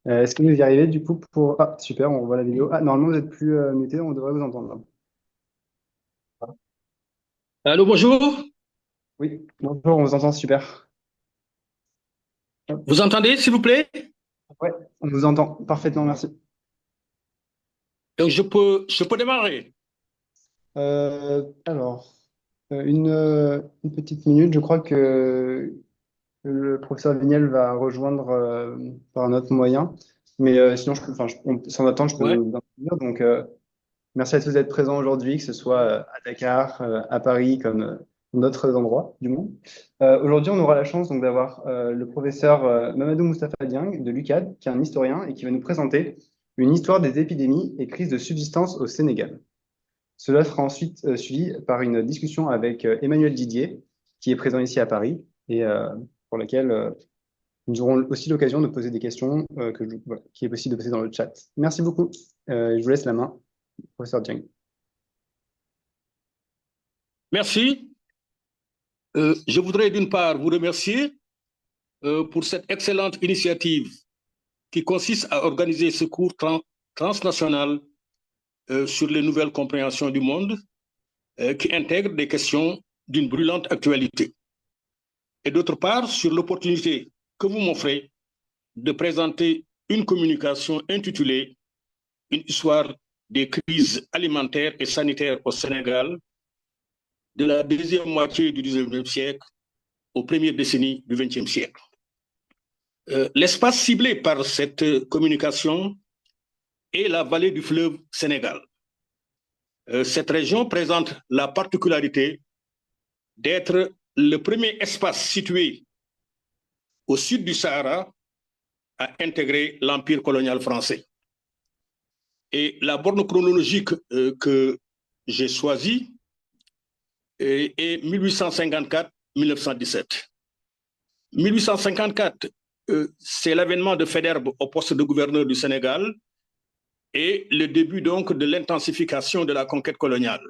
Est-ce que vous y arrivez du coup pour... Ah, super, on voit la vidéo. Ah, normalement, vous êtes plus muté, on devrait vous entendre là. Allô, bonjour. Oui, bonjour, on vous entend super. Hop. Vous entendez, s'il vous plaît? Ouais, on vous entend parfaitement, merci. Donc, je peux démarrer. Alors, une petite minute, je crois que le professeur Vignel va rejoindre par un autre moyen. Mais sinon, sans attendre, je peux Ouais. vous introduire. Donc, merci à tous d'être présents aujourd'hui, que ce soit à Dakar, à Paris, comme d'autres endroits du monde. Aujourd'hui, on aura la chance donc d'avoir le professeur Mamadou Moustapha Dieng de l'UCAD, qui est un historien et qui va nous présenter une histoire des épidémies et crises de subsistance au Sénégal. Cela sera ensuite suivi par une discussion avec Emmanuel Didier, qui est présent ici à Paris et pour laquelle nous aurons aussi l'occasion de poser des questions voilà, qui est possible de poser dans le chat. Merci beaucoup. Je vous laisse la main, professeur Dieng. Merci. Je voudrais d'une part vous remercier pour cette excellente initiative qui consiste à organiser ce cours transnational sur les nouvelles compréhensions du monde qui intègre des questions d'une brûlante actualité. Et d'autre part, sur l'opportunité que vous m'offrez de présenter une communication intitulée Une histoire des crises alimentaires et sanitaires au Sénégal de la deuxième moitié du 19e siècle aux premières décennies du 20e siècle. L'espace ciblé par cette communication est la vallée du fleuve Sénégal. Cette région présente la particularité d'être le premier espace situé au sud du Sahara à intégrer l'empire colonial français. Et la borne chronologique que j'ai choisie est 1854-1917. 1854, c'est l'avènement de Faidherbe au poste de gouverneur du Sénégal et le début donc de l'intensification de la conquête coloniale.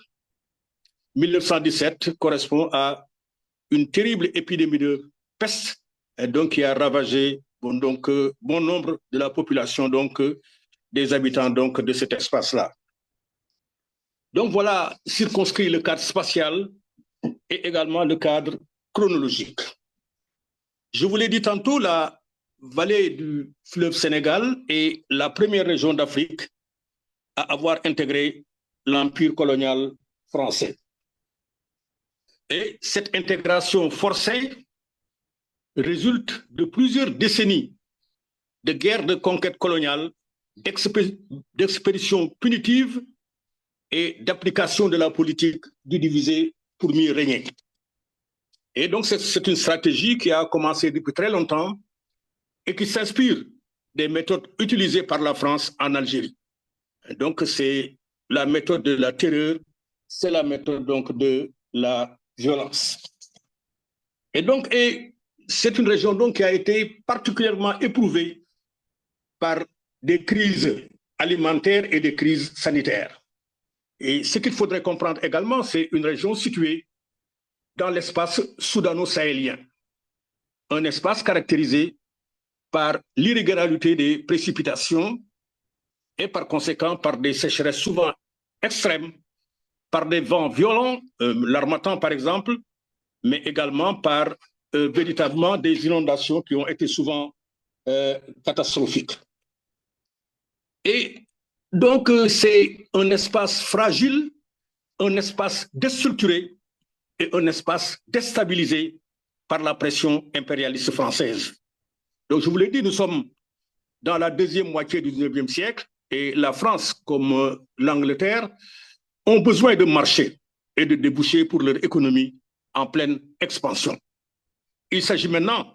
1917 correspond à une terrible épidémie de peste donc, qui a ravagé bon nombre de la population des habitants donc, de cet espace-là. Donc voilà circonscrit le cadre spatial et également le cadre chronologique. Je vous l'ai dit tantôt, la vallée du fleuve Sénégal est la première région d'Afrique à avoir intégré l'empire colonial français. Et cette intégration forcée résulte de plusieurs décennies de guerres de conquête coloniale, d'expéditions punitives et d'application de la politique du diviser pour mieux régner. Et donc, c'est une stratégie qui a commencé depuis très longtemps et qui s'inspire des méthodes utilisées par la France en Algérie. Donc, c'est la méthode de la terreur, c'est la méthode donc de la violence. Et c'est une région donc qui a été particulièrement éprouvée par des crises alimentaires et des crises sanitaires. Et ce qu'il faudrait comprendre également, c'est une région située dans l'espace soudano-sahélien, un espace caractérisé par l'irrégularité des précipitations et par conséquent par des sécheresses souvent extrêmes, par des vents violents, l'harmattan par exemple, mais également par véritablement des inondations qui ont été souvent catastrophiques. Et donc c'est un espace fragile, un espace déstructuré et un espace déstabilisé par la pression impérialiste française. Donc je vous l'ai dit, nous sommes dans la deuxième moitié du 19e siècle et la France comme l'Angleterre ont besoin de marchés et de débouchés pour leur économie en pleine expansion. Il s'agit maintenant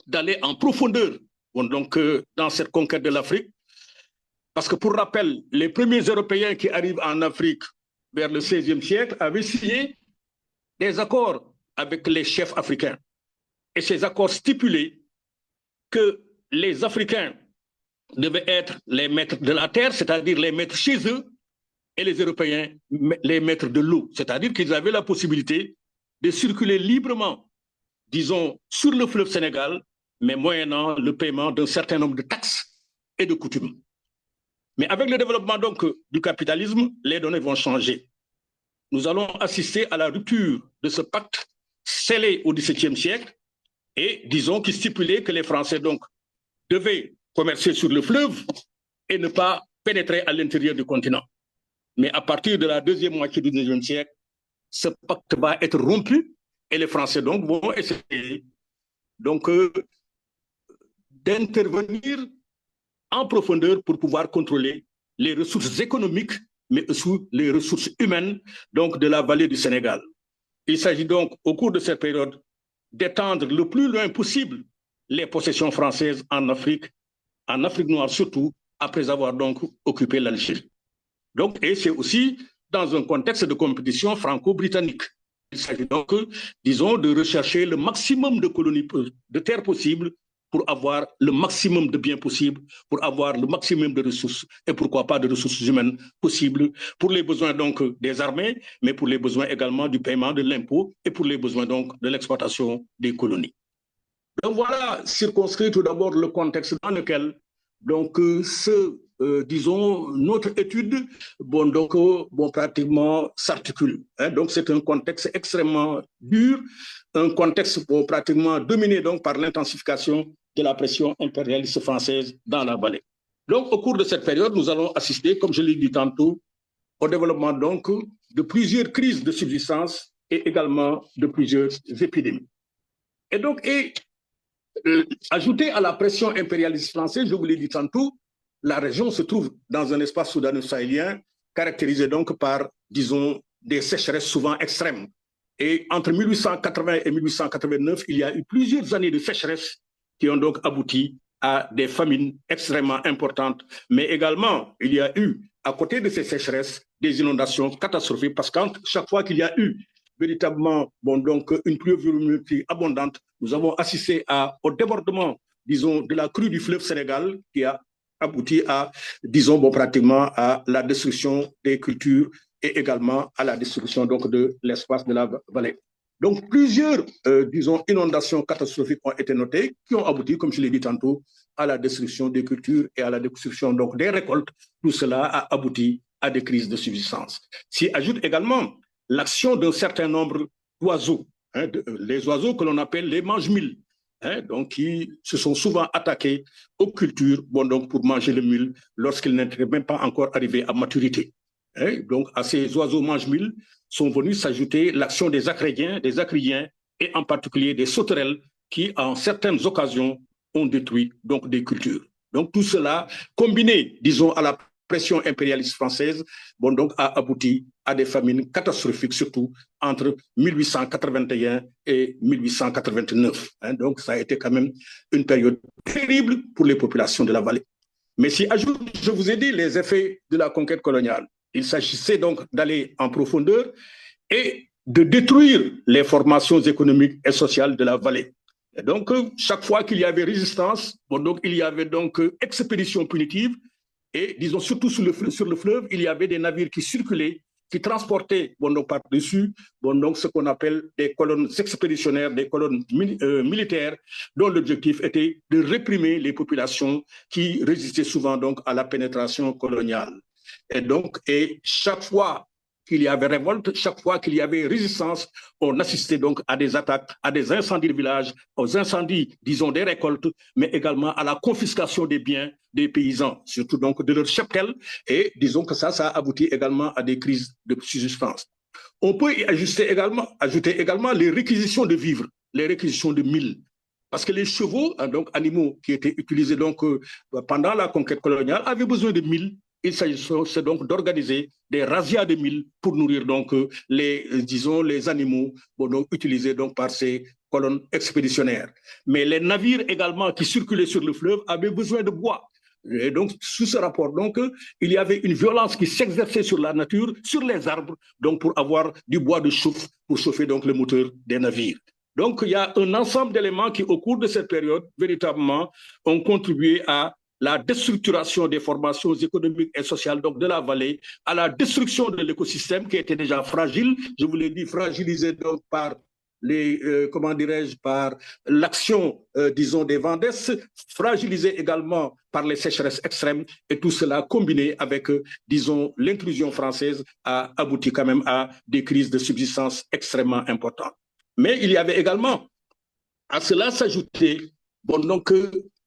d'aller en profondeur dans cette conquête de l'Afrique, parce que pour rappel, les premiers Européens qui arrivent en Afrique vers le XVIe siècle avaient signé des accords avec les chefs africains. Et ces accords stipulaient que les Africains devaient être les maîtres de la terre, c'est-à-dire les maîtres chez eux, et les Européens les maîtres de l'eau, c'est-à-dire qu'ils avaient la possibilité de circuler librement, disons, sur le fleuve Sénégal, mais moyennant le paiement d'un certain nombre de taxes et de coutumes. Mais avec le développement donc du capitalisme, les données vont changer. Nous allons assister à la rupture de ce pacte scellé au XVIIe siècle et disons qui stipulait que les Français donc devaient commercer sur le fleuve et ne pas pénétrer à l'intérieur du continent. Mais à partir de la deuxième moitié du XIXe siècle, ce pacte va être rompu et les Français donc vont essayer donc d'intervenir en profondeur pour pouvoir contrôler les ressources économiques, mais aussi les ressources humaines donc de la vallée du Sénégal. Il s'agit donc, au cours de cette période, d'étendre le plus loin possible les possessions françaises en Afrique noire surtout, après avoir donc occupé l'Algérie. Donc, et c'est aussi dans un contexte de compétition franco-britannique. Il s'agit donc, disons, de rechercher le maximum de colonies de terre possible pour avoir le maximum de biens possibles, pour avoir le maximum de ressources et pourquoi pas de ressources humaines possibles pour les besoins donc des armées, mais pour les besoins également du paiement de l'impôt et pour les besoins donc de l'exploitation des colonies. Donc voilà, circonscrit tout d'abord le contexte dans lequel donc disons notre étude pratiquement s'articule. Donc c'est un contexte extrêmement dur, un contexte pratiquement dominé donc par l'intensification de la pression impérialiste française dans la vallée. Donc au cours de cette période, nous allons assister, comme je l'ai dit tantôt, au développement donc de plusieurs crises de subsistance et également de plusieurs épidémies. Et donc, ajouté à la pression impérialiste française, je vous l'ai dit tantôt, la région se trouve dans un espace soudano-sahélien caractérisé donc par, disons, des sécheresses souvent extrêmes. Et entre 1880 et 1889, il y a eu plusieurs années de sécheresse qui ont donc abouti à des famines extrêmement importantes. Mais également, il y a eu, à côté de ces sécheresses, des inondations catastrophiques parce que chaque fois qu'il y a eu véritablement une pluviométrie abondante, nous avons assisté au débordement, disons, de la crue du fleuve Sénégal qui a abouti à, disons, pratiquement à la destruction des cultures et également à la destruction donc de l'espace de la vallée. Donc plusieurs, disons, inondations catastrophiques ont été notées qui ont abouti, comme je l'ai dit tantôt, à la destruction des cultures et à la destruction donc des récoltes. Tout cela a abouti à des crises de subsistance. S'y ajoute également l'action d'un certain nombre d'oiseaux, les oiseaux que l'on appelle les mange-mille, donc qui se sont souvent attaqués aux cultures pour manger le mil lorsqu'ils n'étaient même pas encore arrivés à maturité. Donc à ces oiseaux mange-mille sont venus s'ajouter l'action des acriens et en particulier des sauterelles qui, en certaines occasions, ont détruit donc des cultures. Donc tout cela, combiné, disons, à la pression impérialiste française, a abouti à des famines catastrophiques, surtout entre 1881 et 1889. Donc ça a été quand même une période terrible pour les populations de la vallée. Mais si ajoute, je vous ai dit, les effets de la conquête coloniale. Il s'agissait donc d'aller en profondeur et de détruire les formations économiques et sociales de la vallée. Et donc, chaque fois qu'il y avait résistance, il y avait donc expédition punitive. Et disons, surtout sur le fleuve, il y avait des navires qui circulaient, qui transportaient par-dessus ce qu'on appelle des colonnes expéditionnaires, des colonnes militaires, dont l'objectif était de réprimer les populations qui résistaient souvent donc, à la pénétration coloniale. Et chaque fois qu'il y avait révolte, chaque fois qu'il y avait résistance, on assistait donc à des attaques, à des incendies de villages, aux incendies, disons, des récoltes, mais également à la confiscation des biens des paysans, surtout donc de leurs cheptels, et disons que ça a abouti également à des crises de subsistance. On peut y ajouter également les réquisitions de vivres, les réquisitions de mille. Parce que les chevaux, donc animaux qui étaient utilisés donc, pendant la conquête coloniale, avaient besoin de mille. Il s'agissait donc d'organiser des razzias de mille pour nourrir donc les animaux utilisés donc par ces colonnes expéditionnaires. Mais les navires également qui circulaient sur le fleuve avaient besoin de bois. Et donc, sous ce rapport, il y avait une violence qui s'exerçait sur la nature, sur les arbres, donc pour avoir du bois de chauffe pour chauffer donc le moteur des navires. Donc, il y a un ensemble d'éléments qui, au cours de cette période, véritablement, ont contribué à la déstructuration des formations économiques et sociales donc de la vallée, à la destruction de l'écosystème qui était déjà fragile, je vous l'ai dit, fragilisé donc par comment dirais-je, par l'action, disons, des vents d'Est, fragilisé également par les sécheresses extrêmes, et tout cela combiné avec, disons, l'intrusion française a abouti quand même à des crises de subsistance extrêmement importantes. Mais il y avait également, à cela s'ajoutait, bon, donc,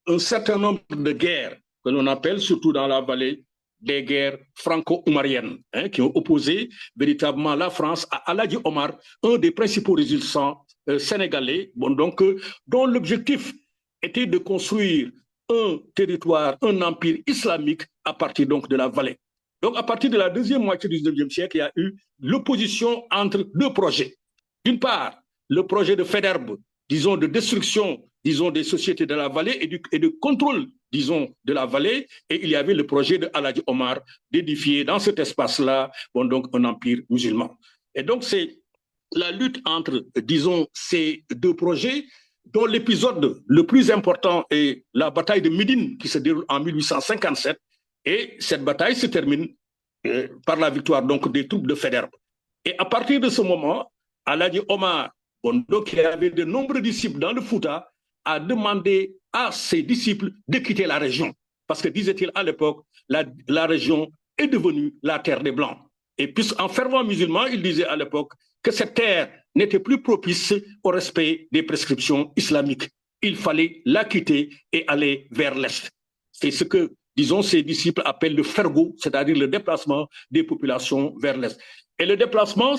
un certain nombre de guerres que l'on appelle, surtout dans la vallée, des guerres franco-omariennes, hein, qui ont opposé véritablement la France à Alhaji Omar, un des principaux résistants sénégalais, bon, donc, dont l'objectif était de construire un territoire, un empire islamique à partir donc de la vallée. Donc, à partir de la deuxième moitié du 19e siècle, il y a eu l'opposition entre deux projets. D'une part, le projet de Faidherbe, disons, de destruction, disons, des sociétés de la vallée et de contrôle, disons, de la vallée. Et il y avait le projet de Alhaji Omar d'édifier dans cet espace-là, bon, donc, un empire musulman. Et donc, c'est la lutte entre, disons, ces deux projets, dont l'épisode le plus important est la bataille de Médine, qui se déroule en 1857. Et cette bataille se termine par la victoire donc, des troupes de Faidherbe. Et à partir de ce moment, Alhaji Omar, bon, donc, il y avait de nombreux disciples dans le Fouta, a demandé à ses disciples de quitter la région. Parce que, disait-il à l'époque, la région est devenue la terre des Blancs. Et puisqu'en fervent musulman, il disait à l'époque que cette terre n'était plus propice au respect des prescriptions islamiques. Il fallait la quitter et aller vers l'Est. C'est ce que, disons, ses disciples appellent le fergo, c'est-à-dire le déplacement des populations vers l'Est. Et le déplacement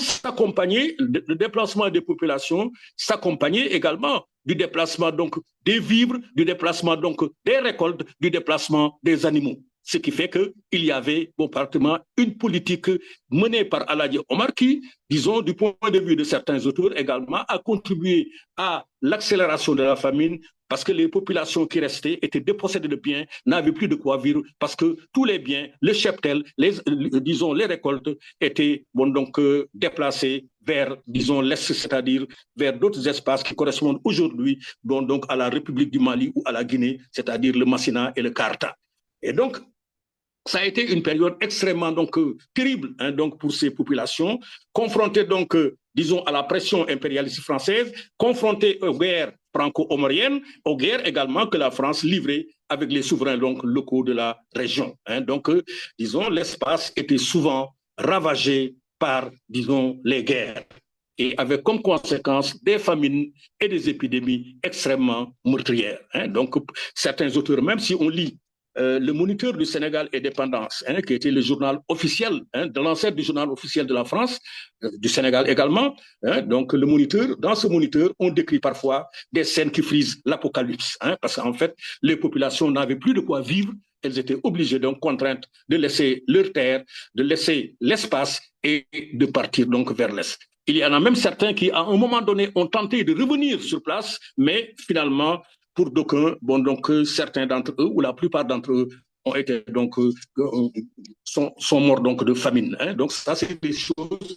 des populations s'accompagnait également du déplacement donc des vivres, du déplacement donc des récoltes, du déplacement des animaux. Ce qui fait qu'il y avait, bon, pratiquement une politique menée par Alhaji Omar qui, disons, du point de vue de certains auteurs également, a contribué à l'accélération de la famine parce que les populations qui restaient étaient dépossédées de biens, n'avaient plus de quoi vivre parce que tous les biens, le cheptel, disons, les récoltes étaient, bon, donc, déplacés vers, disons, l'Est, c'est-à-dire vers d'autres espaces qui correspondent aujourd'hui, bon, donc, à la République du Mali ou à la Guinée, c'est-à-dire le Massina et le Karta. Et donc, ça a été une période extrêmement donc, terrible hein, donc, pour ces populations, confrontées donc, disons, à la pression impérialiste française, confrontées aux guerres franco-omariennes, aux guerres également que la France livrait avec les souverains donc, locaux de la région. Hein. Donc, disons, l'espace était souvent ravagé par, disons, les guerres et avec comme conséquence des famines et des épidémies extrêmement meurtrières. Hein. Donc, certains auteurs, même si on lit le Moniteur du Sénégal Indépendance, hein, qui était le journal officiel, hein, de l'ancêtre du journal officiel de la France, du Sénégal également. Hein, donc, le Moniteur, dans ce Moniteur, on décrit parfois des scènes qui frisent l'apocalypse, hein, parce qu'en fait, les populations n'avaient plus de quoi vivre. Elles étaient obligées, donc, contraintes de laisser leur terre, de laisser l'espace et de partir donc vers l'Est. Il y en a même certains qui, à un moment donné, ont tenté de revenir sur place, mais finalement, pour d'aucuns, bon, donc, certains d'entre eux, ou la plupart d'entre eux, ont été, donc, sont morts, donc, de famine. Hein. Donc, ça, c'est des choses,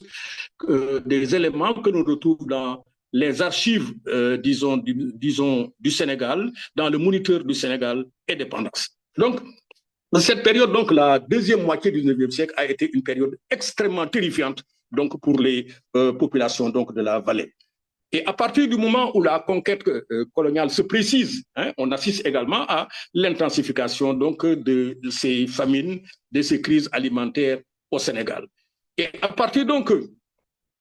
des éléments que nous retrouvons dans les archives, disons, du Sénégal, dans le Moniteur du Sénégal Indépendance. Donc, dans cette période, donc, la deuxième moitié du 19e siècle a été une période extrêmement terrifiante, donc, pour les populations, donc, de la vallée. Et à partir du moment où la conquête coloniale se précise, hein, on assiste également à l'intensification donc de ces famines, de ces crises alimentaires au Sénégal. Et à partir donc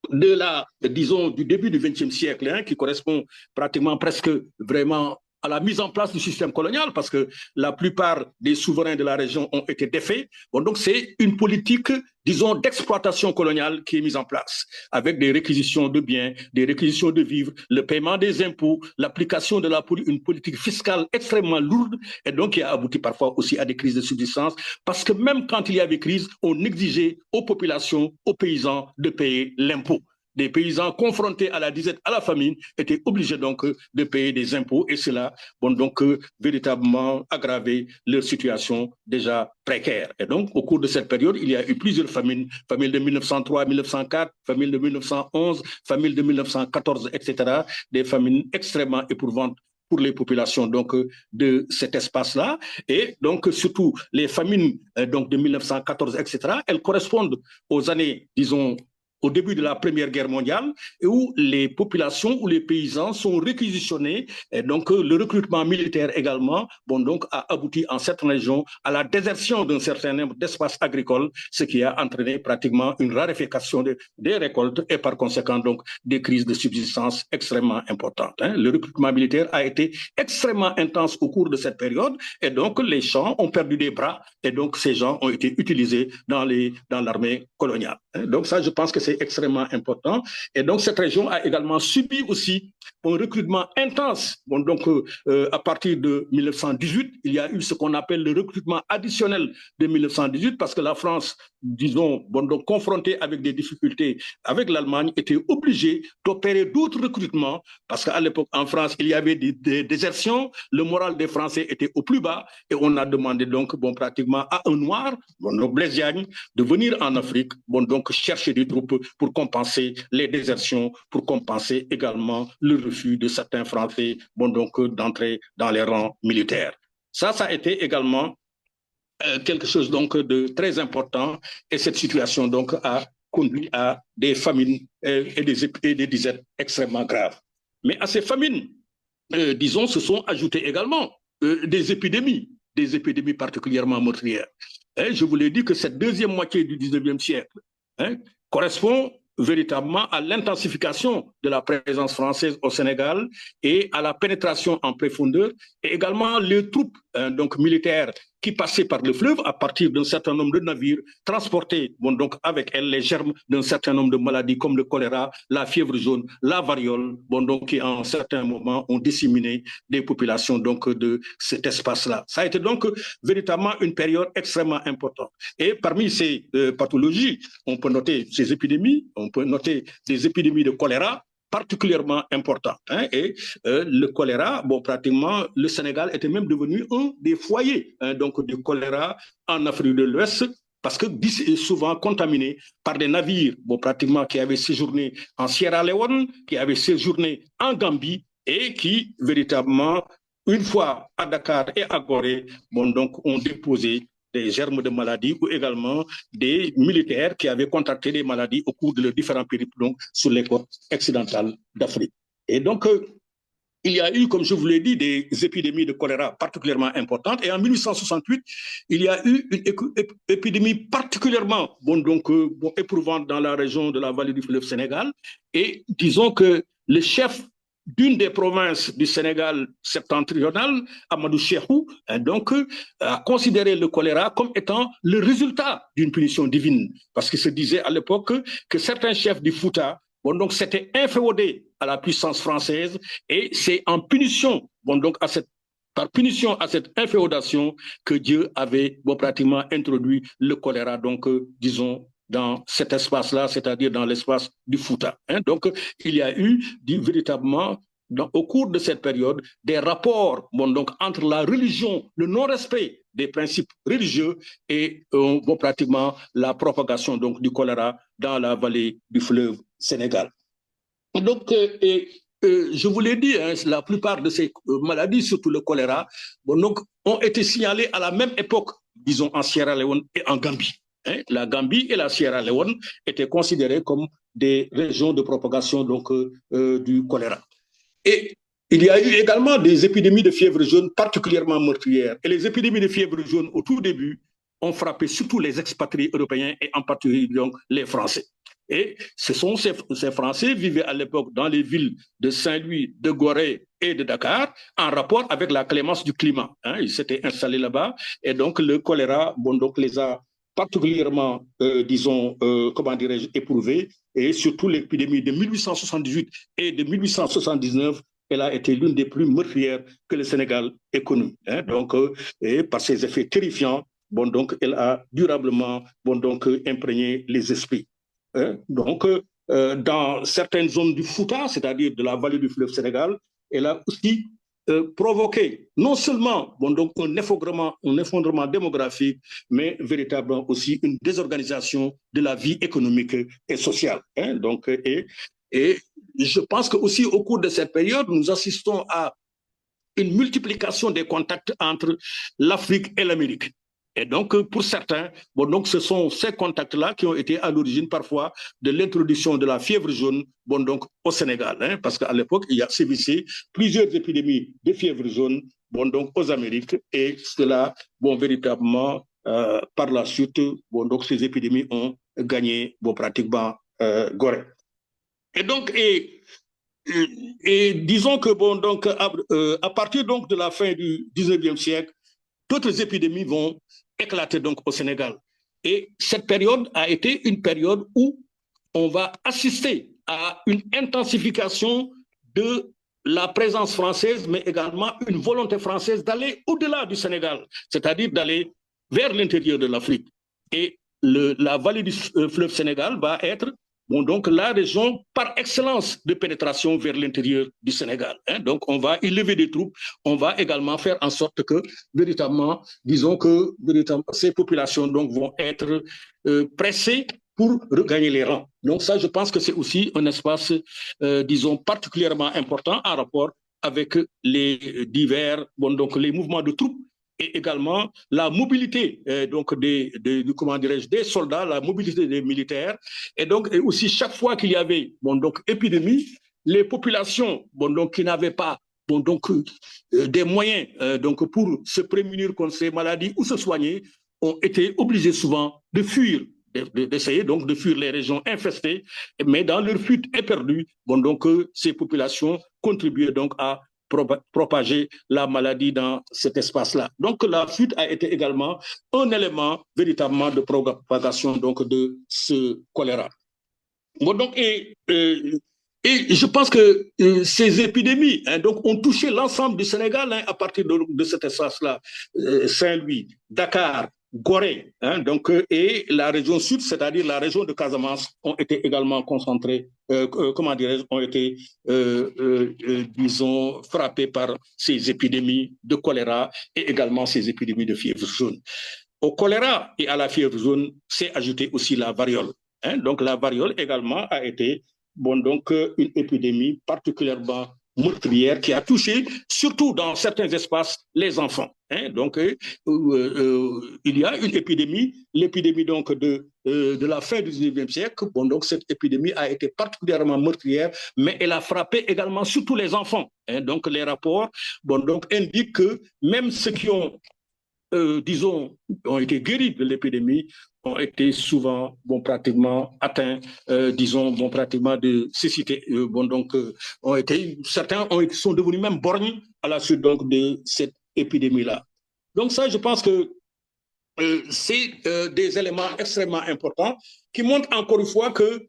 de la, disons, du début du XXe siècle, hein, qui correspond pratiquement presque vraiment à la mise en place du système colonial, parce que la plupart des souverains de la région ont été défaits. Bon, donc c'est une politique, disons, d'exploitation coloniale qui est mise en place, avec des réquisitions de biens, des réquisitions de vivres, le paiement des impôts, l'application de une politique fiscale extrêmement lourde, et donc qui a abouti parfois aussi à des crises de subsistance, parce que même quand il y avait crise, on exigeait aux populations, aux paysans de payer l'impôt. Des paysans confrontés à la disette, à la famine, étaient obligés donc de payer des impôts et cela, bon, donc, véritablement aggravé leur situation déjà précaire. Et donc, au cours de cette période, il y a eu plusieurs famines, famine de 1903, 1904, famine de 1911, famine de 1914, etc., des famines extrêmement éprouvantes pour les populations donc, de cet espace-là. Et donc, surtout, les famines donc, de 1914, etc., elles correspondent aux années, disons, au début de la Première Guerre mondiale, et où les populations ou les paysans sont réquisitionnés. Et donc, le recrutement militaire également, bon, donc, a abouti en certaines régions à la désertion d'un certain nombre d'espaces agricoles, ce qui a entraîné pratiquement une raréfaction des récoltes et par conséquent, donc, des crises de subsistance extrêmement importantes. Le recrutement militaire a été extrêmement intense au cours de cette période et donc les champs ont perdu des bras et donc ces gens ont été utilisés dans l'armée coloniale. Donc ça, je pense que c'est extrêmement important. Et donc cette région a également subi aussi un recrutement intense. Bon, donc à partir de 1918, il y a eu ce qu'on appelle le recrutement additionnel de 1918 parce que la France, disons, bon, donc confrontée avec des difficultés avec l'Allemagne, était obligée d'opérer d'autres recrutements parce qu'à l'époque en France, il y avait des désertions, le moral des Français était au plus bas et on a demandé donc bon, pratiquement à un noir, bon, donc Blaise Diagne, de venir en Afrique, bon, donc chercher des troupes pour compenser les désertions, pour compenser également le refus de certains Français, bon, donc d'entrer dans les rangs militaires. Ça a été également quelque chose donc de très important et cette situation donc a conduit à des famines et des disettes extrêmement graves. Mais à ces famines, disons, se sont ajoutées également des épidémies particulièrement meurtrières. Et je vous l'ai dit que cette deuxième moitié du 19e siècle correspond véritablement à l'intensification de la présence française au Sénégal et à la pénétration en profondeur et également les troupes donc militaires qui passaient par le fleuve à partir d'un certain nombre de navires transportés bon, donc avec elles les germes d'un certain nombre de maladies comme le choléra, la fièvre jaune, la variole, bon, donc, qui en certains moments ont disséminé des populations donc, de cet espace-là. Ça a été donc véritablement une période extrêmement importante. Et parmi ces pathologies, on peut noter ces épidémies, on peut noter des épidémies de choléra, particulièrement importante. Et le choléra, bon, pratiquement, le Sénégal était même devenu un des foyers donc, du choléra en Afrique de l'Ouest, parce que souvent contaminé par des navires, bon, pratiquement, qui avaient séjourné en Sierra Leone, qui avaient séjourné en Gambie, et qui, véritablement, une fois à Dakar et à Gorée, bon, donc, ont déposé des germes de maladies ou également des militaires qui avaient contracté des maladies au cours de leurs différents périples donc, sur les côtes occidentales d'Afrique. Et donc, il y a eu, comme je vous l'ai dit, des épidémies de choléra particulièrement importantes. Et en 1868, il y a eu une épidémie particulièrement bon, donc, bon, éprouvante dans la région de la vallée du fleuve Sénégal. Et disons que le chef d'une des provinces du Sénégal septentrional, Amadou Cheikhou, donc, a considéré le choléra comme étant le résultat d'une punition divine. Parce qu'il se disait à l'époque que certains chefs du Fouta, bon, donc, s'étaient inféodés à la puissance française et c'est en punition, bon, donc, par punition à cette inféodation que Dieu avait bon, pratiquement introduit le choléra, donc, disons, dans cet espace-là, c'est-à-dire dans l'espace du Fouta. Donc, il y a eu véritablement, au cours de cette période, des rapports bon, donc, entre la religion, le non-respect des principes religieux et bon, pratiquement la propagation donc, du choléra dans la vallée du fleuve Sénégal. Donc, je vous l'ai dit, hein, la plupart de ces maladies, surtout le choléra, bon, donc, ont été signalées à la même époque, disons en Sierra Leone et en Gambie. La Gambie et la Sierra Leone étaient considérées comme des régions de propagation donc, du choléra. Et il y a eu également des épidémies de fièvre jaune particulièrement meurtrières. Et les épidémies de fièvre jaune, au tout début, ont frappé surtout les expatriés européens et en particulier donc, les Français. Et ce sont ces Français vivaient à l'époque dans les villes de Saint-Louis, de Gorée et de Dakar en rapport avec la clémence du climat. Ils s'étaient installés là-bas et donc le choléra bon, donc, les a particulièrement, disons, comment dirais-je, éprouvés et surtout l'épidémie de 1878 et de 1879 elle a été l'une des plus meurtrières que le Sénégal ait connues. Donc, et par ses effets terrifiants, bon, donc, elle a durablement bon, donc, imprégné les esprits. Donc, dans certaines zones du Fouta, c'est-à-dire de la vallée du fleuve Sénégal, elle a aussi provoqué non seulement bon, donc un effondrement démographique, mais véritablement aussi une désorganisation de la vie économique et sociale. Donc, et je pense que aussi au cours de cette période, nous assistons à une multiplication des contacts entre l'Afrique et l'Amérique. Et donc, pour certains, bon, donc, ce sont ces contacts-là qui ont été à l'origine parfois de l'introduction de la fièvre jaune, bon, donc, au Sénégal, hein, parce qu'à l'époque, il y a sévissé plusieurs épidémies de fièvre jaune, bon, donc, aux Amériques, et cela, bon, véritablement, par la suite, bon, donc, ces épidémies ont gagné, bon, pratiquement, Gorée. Et donc, et disons que, bon, donc, à partir donc de la fin du 19e siècle, d'autres épidémies vont éclater donc au Sénégal. Et cette période a été une période où on va assister à une intensification de la présence française, mais également une volonté française d'aller au-delà du Sénégal, c'est-à-dire d'aller vers l'intérieur de l'Afrique. Et la vallée du fleuve Sénégal va être bon, donc la région par excellence de pénétration vers l'intérieur du Sénégal. Hein. Donc on va y lever des troupes, on va également faire en sorte que véritablement, disons que véritablement, ces populations donc, vont être pressées pour regagner les rangs. Donc ça, je pense que c'est aussi un espace, disons, particulièrement important en rapport avec les divers, bon, donc les mouvements de troupes et également la mobilité donc comment dirais-je, des soldats, la mobilité des militaires. Et donc, et aussi, chaque fois qu'il y avait bon, donc, épidémie, les populations bon, donc, qui n'avaient pas bon, donc, des moyens donc, pour se prémunir contre ces maladies ou se soigner, ont été obligés souvent de fuir, d'essayer donc de fuir les régions infestées, mais dans leur fuite éperdue, bon, donc, ces populations contribuaient donc à propager la maladie dans cet espace-là. Donc la fuite a été également un élément véritablement de propagation donc, de ce choléra. Bon, donc, et je pense que ces épidémies hein, donc, ont touché l'ensemble du Sénégal hein, à partir de cet espace-là. Saint-Louis, Dakar, Gorée, hein, donc, et la région sud, c'est-à-dire la région de Casamance, ont été également concentrées, comment dirais-je, ont été, disons, frappées par ces épidémies de choléra et également ces épidémies de fièvre jaune. Au choléra et à la fièvre jaune s'est ajoutée aussi la variole. Hein, donc la variole également a été bon, donc, une épidémie particulièrement meurtrière qui a touché, surtout dans certains espaces, les enfants. Hein, donc, il y a une épidémie, l'épidémie donc de la fin du 19e siècle. Bon, donc, cette épidémie a été particulièrement meurtrière, mais elle a frappé également surtout les enfants. Hein, donc, les rapports bon, donc, indiquent que même ceux qui ont disons, ont été guéris de l'épidémie, ont été souvent, bon, pratiquement atteints, disons, bon, pratiquement de cécité. Bon, donc, certains sont devenus même borgnes à la suite donc, de cette épidémie-là. Donc ça, je pense que c'est des éléments extrêmement importants qui montrent encore une fois que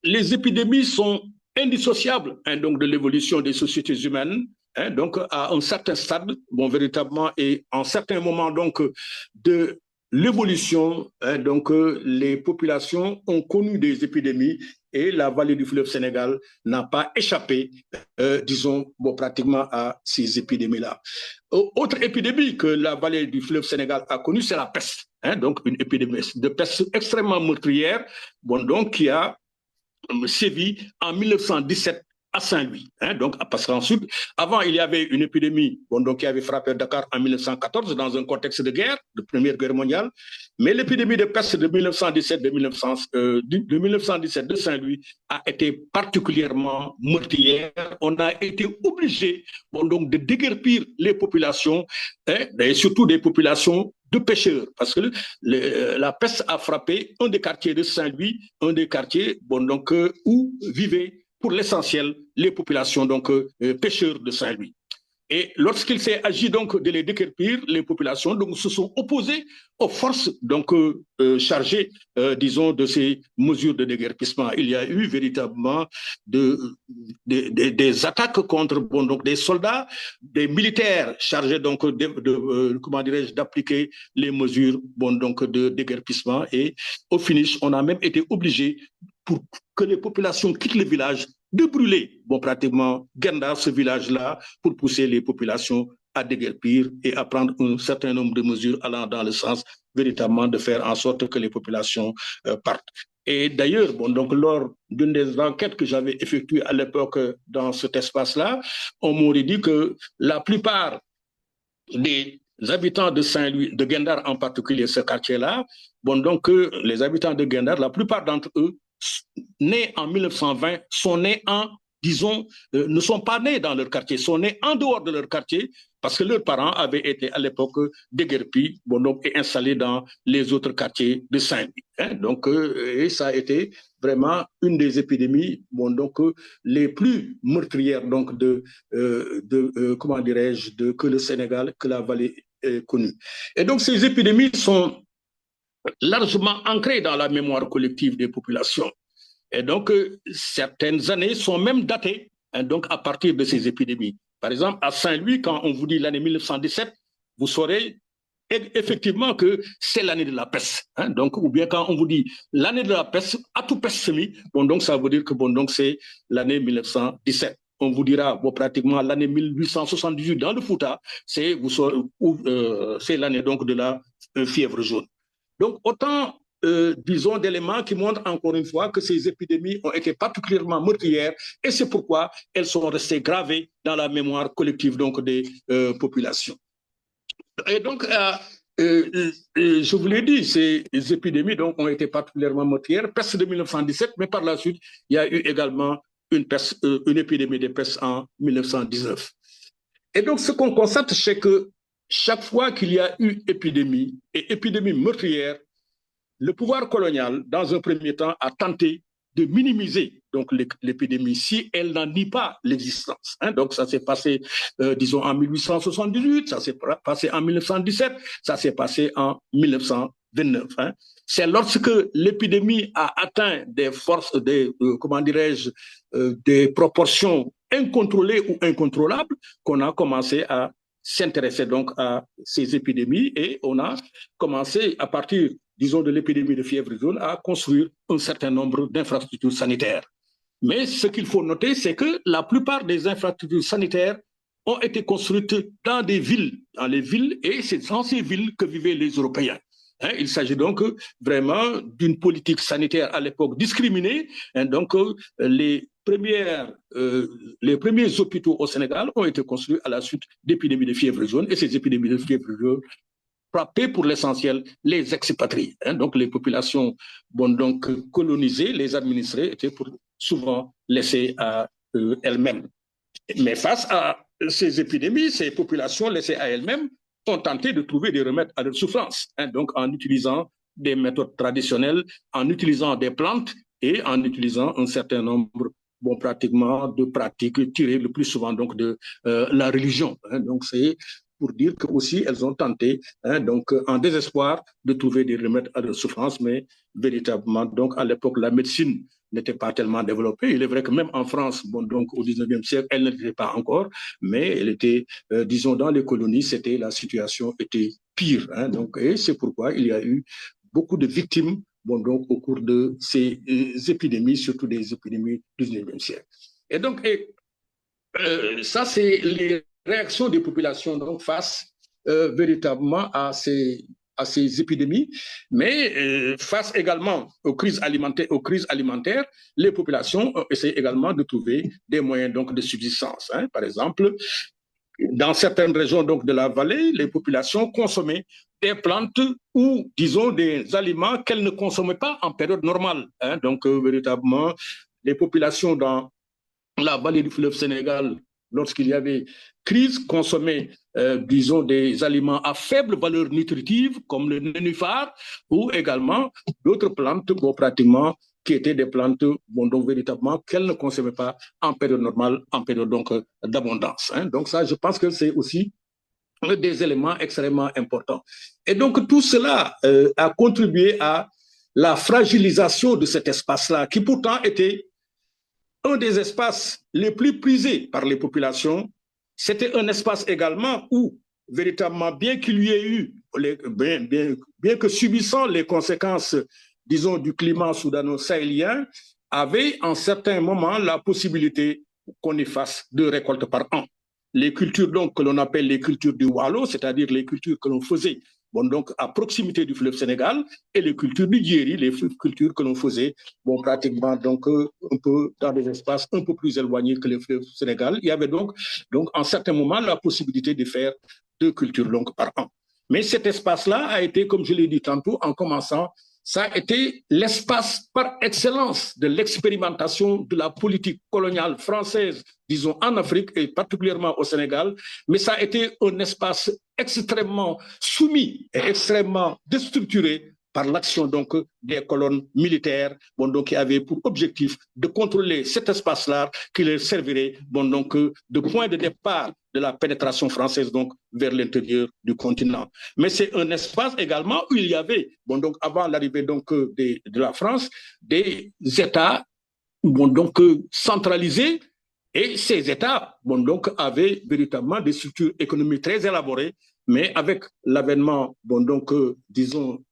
les épidémies sont indissociables hein, donc de l'évolution des sociétés humaines. Hein, donc, à un certain stade, bon, véritablement, et en certains moments donc, de l'évolution, hein, donc, les populations ont connu des épidémies et la vallée du fleuve Sénégal n'a pas échappé, disons, bon, pratiquement à ces épidémies-là. Autre épidémie que la vallée du fleuve Sénégal a connue, c'est la peste. Hein, donc, une épidémie de peste extrêmement meurtrière, bon, donc, qui a sévi en 1917 à Saint-Louis. Hein, donc, parce qu'ensuite, avant, il y avait une épidémie bon, donc, qui avait frappé Dakar en 1914 dans un contexte de guerre, de Première Guerre mondiale. Mais l'épidémie de peste de 1917 de Saint-Louis a été particulièrement meurtrière. On a été obligé bon, donc, de déguerpir les populations, hein, et surtout des populations de pêcheurs, parce que la peste a frappé un des quartiers de Saint-Louis, un des quartiers bon, donc, où vivaient pour l'essentiel les populations donc, pêcheurs de Saint-Louis. Et lorsqu'il s'est agi donc de les déguerpir, les populations donc, se sont opposées aux forces donc, chargées, disons, de ces mesures de déguerpissement. Il y a eu véritablement des attaques contre bon, donc, des soldats, des militaires chargés donc, comment dirais-je, d'appliquer les mesures bon, donc, de déguerpissement. Et au finish, on a même été obligé, pour que les populations quittent le village, de brûler bon, pratiquement Gendar, ce village-là, pour pousser les populations à déguerpir et à prendre un certain nombre de mesures allant dans le sens véritablement de faire en sorte que les populations partent. Et d'ailleurs, bon, donc, lors d'une des enquêtes que j'avais effectuées à l'époque dans cet espace-là, on m'aurait dit que la plupart des habitants de Saint-Louis, de Guendar en particulier, ce quartier-là, bon, donc les habitants de Guendar, la plupart d'entre eux, nés en 1920, sont nés en, disons, ne sont pas nés dans leur quartier, sont nés en dehors de leur quartier parce que leurs parents avaient été à l'époque déguerpis, bon, donc, et installés dans les autres quartiers de Saint-Louis. Hein. Donc, et ça a été vraiment une des épidémies, bon, donc, les plus meurtrières donc, comment dirais-je, que le Sénégal, que la vallée connue. Et donc, ces épidémies sont largement ancrées dans la mémoire collective des populations. Et donc, certaines années sont même datées hein, donc à partir de ces épidémies. Par exemple, à Saint-Louis, quand on vous dit l'année 1917, vous saurez effectivement que c'est l'année de la peste. Hein, donc, ou bien quand on vous dit l'année de la peste, à tout peste semi, bon, donc ça veut dire que bon, donc c'est l'année 1917. On vous dira bon, pratiquement l'année 1878 dans le Fouta, c'est l'année donc de la fièvre jaune. Donc, autant disons, d'éléments qui montrent encore une fois que ces épidémies ont été particulièrement meurtrières et c'est pourquoi elles sont restées gravées dans la mémoire collective donc, des populations. Et donc, je vous l'ai dit, ces épidémies donc, ont été particulièrement meurtrières, peste de 1917, mais par la suite, il y a eu également une épidémie de peste en 1919. Et donc, ce qu'on constate, c'est que chaque fois qu'il y a eu épidémie et épidémie meurtrière, le pouvoir colonial, dans un premier temps, a tenté de minimiser donc l'épidémie si elle n'en nie pas l'existence. Hein. Donc ça s'est passé, disons, en 1878, ça s'est passé en 1917, ça s'est passé en 1929. Hein. C'est lorsque l'épidémie a atteint des forces, comment dirais-je, des proportions incontrôlées ou incontrôlables qu'on a commencé à s'intéresser donc à ces épidémies et on a commencé à partir disons, de l'épidémie de fièvre jaune, à construire un certain nombre d'infrastructures sanitaires. Mais ce qu'il faut noter, c'est que la plupart des infrastructures sanitaires ont été construites dans des villes, et c'est dans ces villes que vivaient les Européens. Hein, il s'agit donc vraiment d'une politique sanitaire à l'époque discriminée. Hein, donc, les premiers hôpitaux au Sénégal ont été construits à la suite d'épidémies de fièvre jaune, et ces épidémies de fièvre jaune frapper pour l'essentiel les expatriés. Hein, donc les populations bon, donc, colonisées, les administrés étaient souvent laissées à elles-mêmes. Mais face à ces épidémies, ces populations laissées à elles-mêmes ont tenté de trouver des remèdes à leur souffrance, hein, donc en utilisant des méthodes traditionnelles, en utilisant des plantes et en utilisant un certain nombre bon, pratiquement de pratiques tirées le plus souvent donc, de la religion. Hein, donc c'est pour dire que aussi elles ont tenté, hein, donc en désespoir, de trouver des remèdes à leur souffrance, mais véritablement, donc à l'époque, la médecine n'était pas tellement développée. Il est vrai que même en France, bon, donc au 19e siècle, elle n'était pas encore, mais elle était, disons, dans les colonies, la situation était pire. Hein, donc, et c'est pourquoi il y a eu beaucoup de victimes bon, donc, au cours de ces épidémies, surtout des épidémies du 19e siècle. Et donc, ça, c'est les réactions des populations donc, face véritablement à ces épidémies, mais face également aux crises alimentaires, les populations essaient également de trouver des moyens donc, de subsistance. Hein. Par exemple, dans certaines régions donc, de la vallée, les populations consommaient des plantes ou, disons, des aliments qu'elles ne consommaient pas en période normale. Hein. Donc, véritablement, les populations dans la vallée du fleuve Sénégal, lorsqu'il y avait crise, consommaient, disons, des aliments à faible valeur nutritive, comme le nénuphar, ou également d'autres plantes, bon, pratiquement, qui étaient des plantes, bon, donc, véritablement, qu'elles ne consommaient pas en période normale, en période, donc, d'abondance. Hein. Donc, ça, je pense que c'est aussi des éléments extrêmement importants. Et donc, tout cela a contribué à la fragilisation de cet espace-là, qui pourtant était un des espaces les plus prisés par les populations. C'était un espace également où, véritablement, bien qu'il y ait eu, bien que subissant les conséquences, disons, du climat soudano-sahélien, avait en certains moments la possibilité qu'on y fasse 2 récoltes par an. Les cultures donc, que l'on appelle les cultures du Wallo, c'est-à-dire les cultures que l'on faisait bon, donc à proximité du fleuve Sénégal, et les cultures du Djeri, les cultures que l'on faisait bon, pratiquement donc, un peu dans des espaces un peu plus éloignés que le fleuve Sénégal. Il y avait donc en certains moments la possibilité de faire 2 cultures donc par an. Mais cet espace-là a été, comme je l'ai dit tantôt, en commençant, ça a été l'espace par excellence de l'expérimentation de la politique coloniale française, disons en Afrique et particulièrement au Sénégal, mais ça a été un espace extrêmement soumis et extrêmement déstructuré par l'action donc des colonnes militaires, bon, donc, qui avaient pour objectif de contrôler cet espace-là qui leur servirait bon, donc, de point de départ de la pénétration française donc, vers l'intérieur du continent. Mais c'est un espace également où il y avait, bon, donc, avant l'arrivée donc, de la France, des États bon, donc, centralisés. Et ces États bon, donc, avaient véritablement des structures économiques très élaborées, mais avec l'avènement, bon, donc, disons,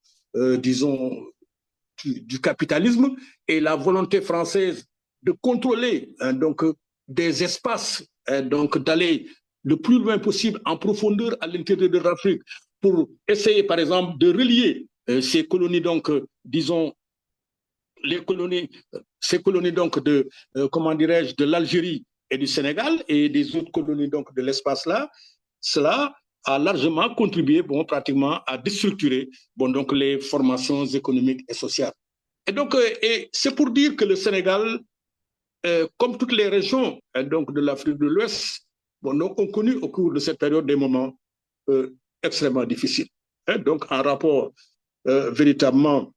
du capitalisme et la volonté française de contrôler donc, des espaces, donc d'aller le plus loin possible en profondeur à l'intérieur de l'Afrique pour essayer, par exemple, de relier ces colonies, donc, disons, ces colonies donc de, comment dirais-je, de l'Algérie et du Sénégal et des autres colonies donc de l'espace-là, cela a largement contribué, bon, pratiquement à déstructurer, bon, donc les formations économiques et sociales. Et donc, et c'est pour dire que le Sénégal, comme toutes les régions donc de l'Afrique de l'Ouest, bon, donc, ont connu au cours de cette période des moments extrêmement difficiles. Donc, en rapport véritablement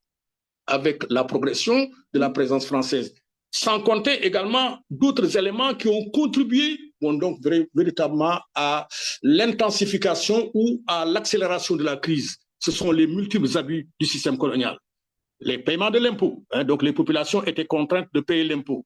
avec la progression de la présence française, sans compter également d'autres éléments qui ont contribué bon, donc, véritablement à l'intensification ou à l'accélération de la crise. Ce sont les multiples abus du système colonial. Les paiements de l'impôt, donc les populations étaient contraintes de payer l'impôt.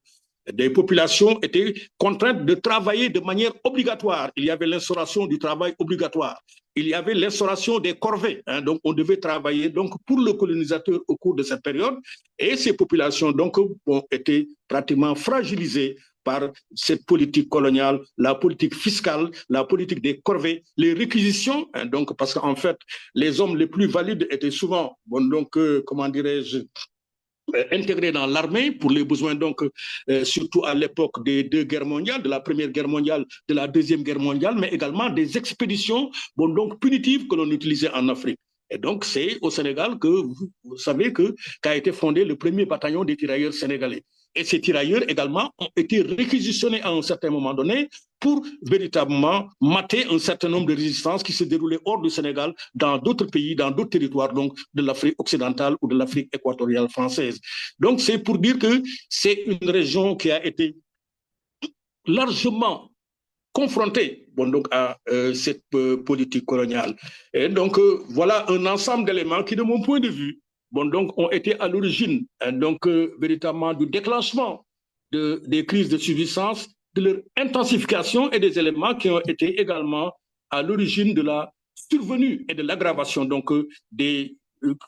Des populations étaient contraintes de travailler de manière obligatoire. Il y avait l'instauration du travail obligatoire. Il y avait l'instauration des corvées. Donc, on devait travailler donc, pour le colonisateur au cours de cette période. Et ces populations donc, ont été pratiquement fragilisées par cette politique coloniale, la politique fiscale, la politique des corvées, les réquisitions. Donc, parce qu'en fait, les hommes les plus valides étaient souvent, bon, donc, comment dirais-je, intégrés dans l'armée pour les besoins, donc, surtout à l'époque des 2 guerres mondiales, de la Première Guerre mondiale, de la Deuxième Guerre mondiale, mais également des expéditions bon, donc, punitives que l'on utilisait en Afrique. Et donc, c'est au Sénégal que vous savez qu'a été fondé le premier bataillon des tirailleurs sénégalais. Et ces tirailleurs également ont été réquisitionnés à un certain moment donné pour véritablement mater un certain nombre de résistances qui se déroulaient hors du Sénégal, dans d'autres pays, dans d'autres territoires donc, de l'Afrique occidentale ou de l'Afrique équatoriale française. Donc, c'est pour dire que c'est une région qui a été largement confrontée bon, donc, à cette politique coloniale. Et donc, voilà un ensemble d'éléments qui, de mon point de vue, bon, donc, ont été à l'origine donc, véritablement du déclenchement des crises de subsistance, de leur intensification et des éléments qui ont été également à l'origine de la survenue et de l'aggravation donc, des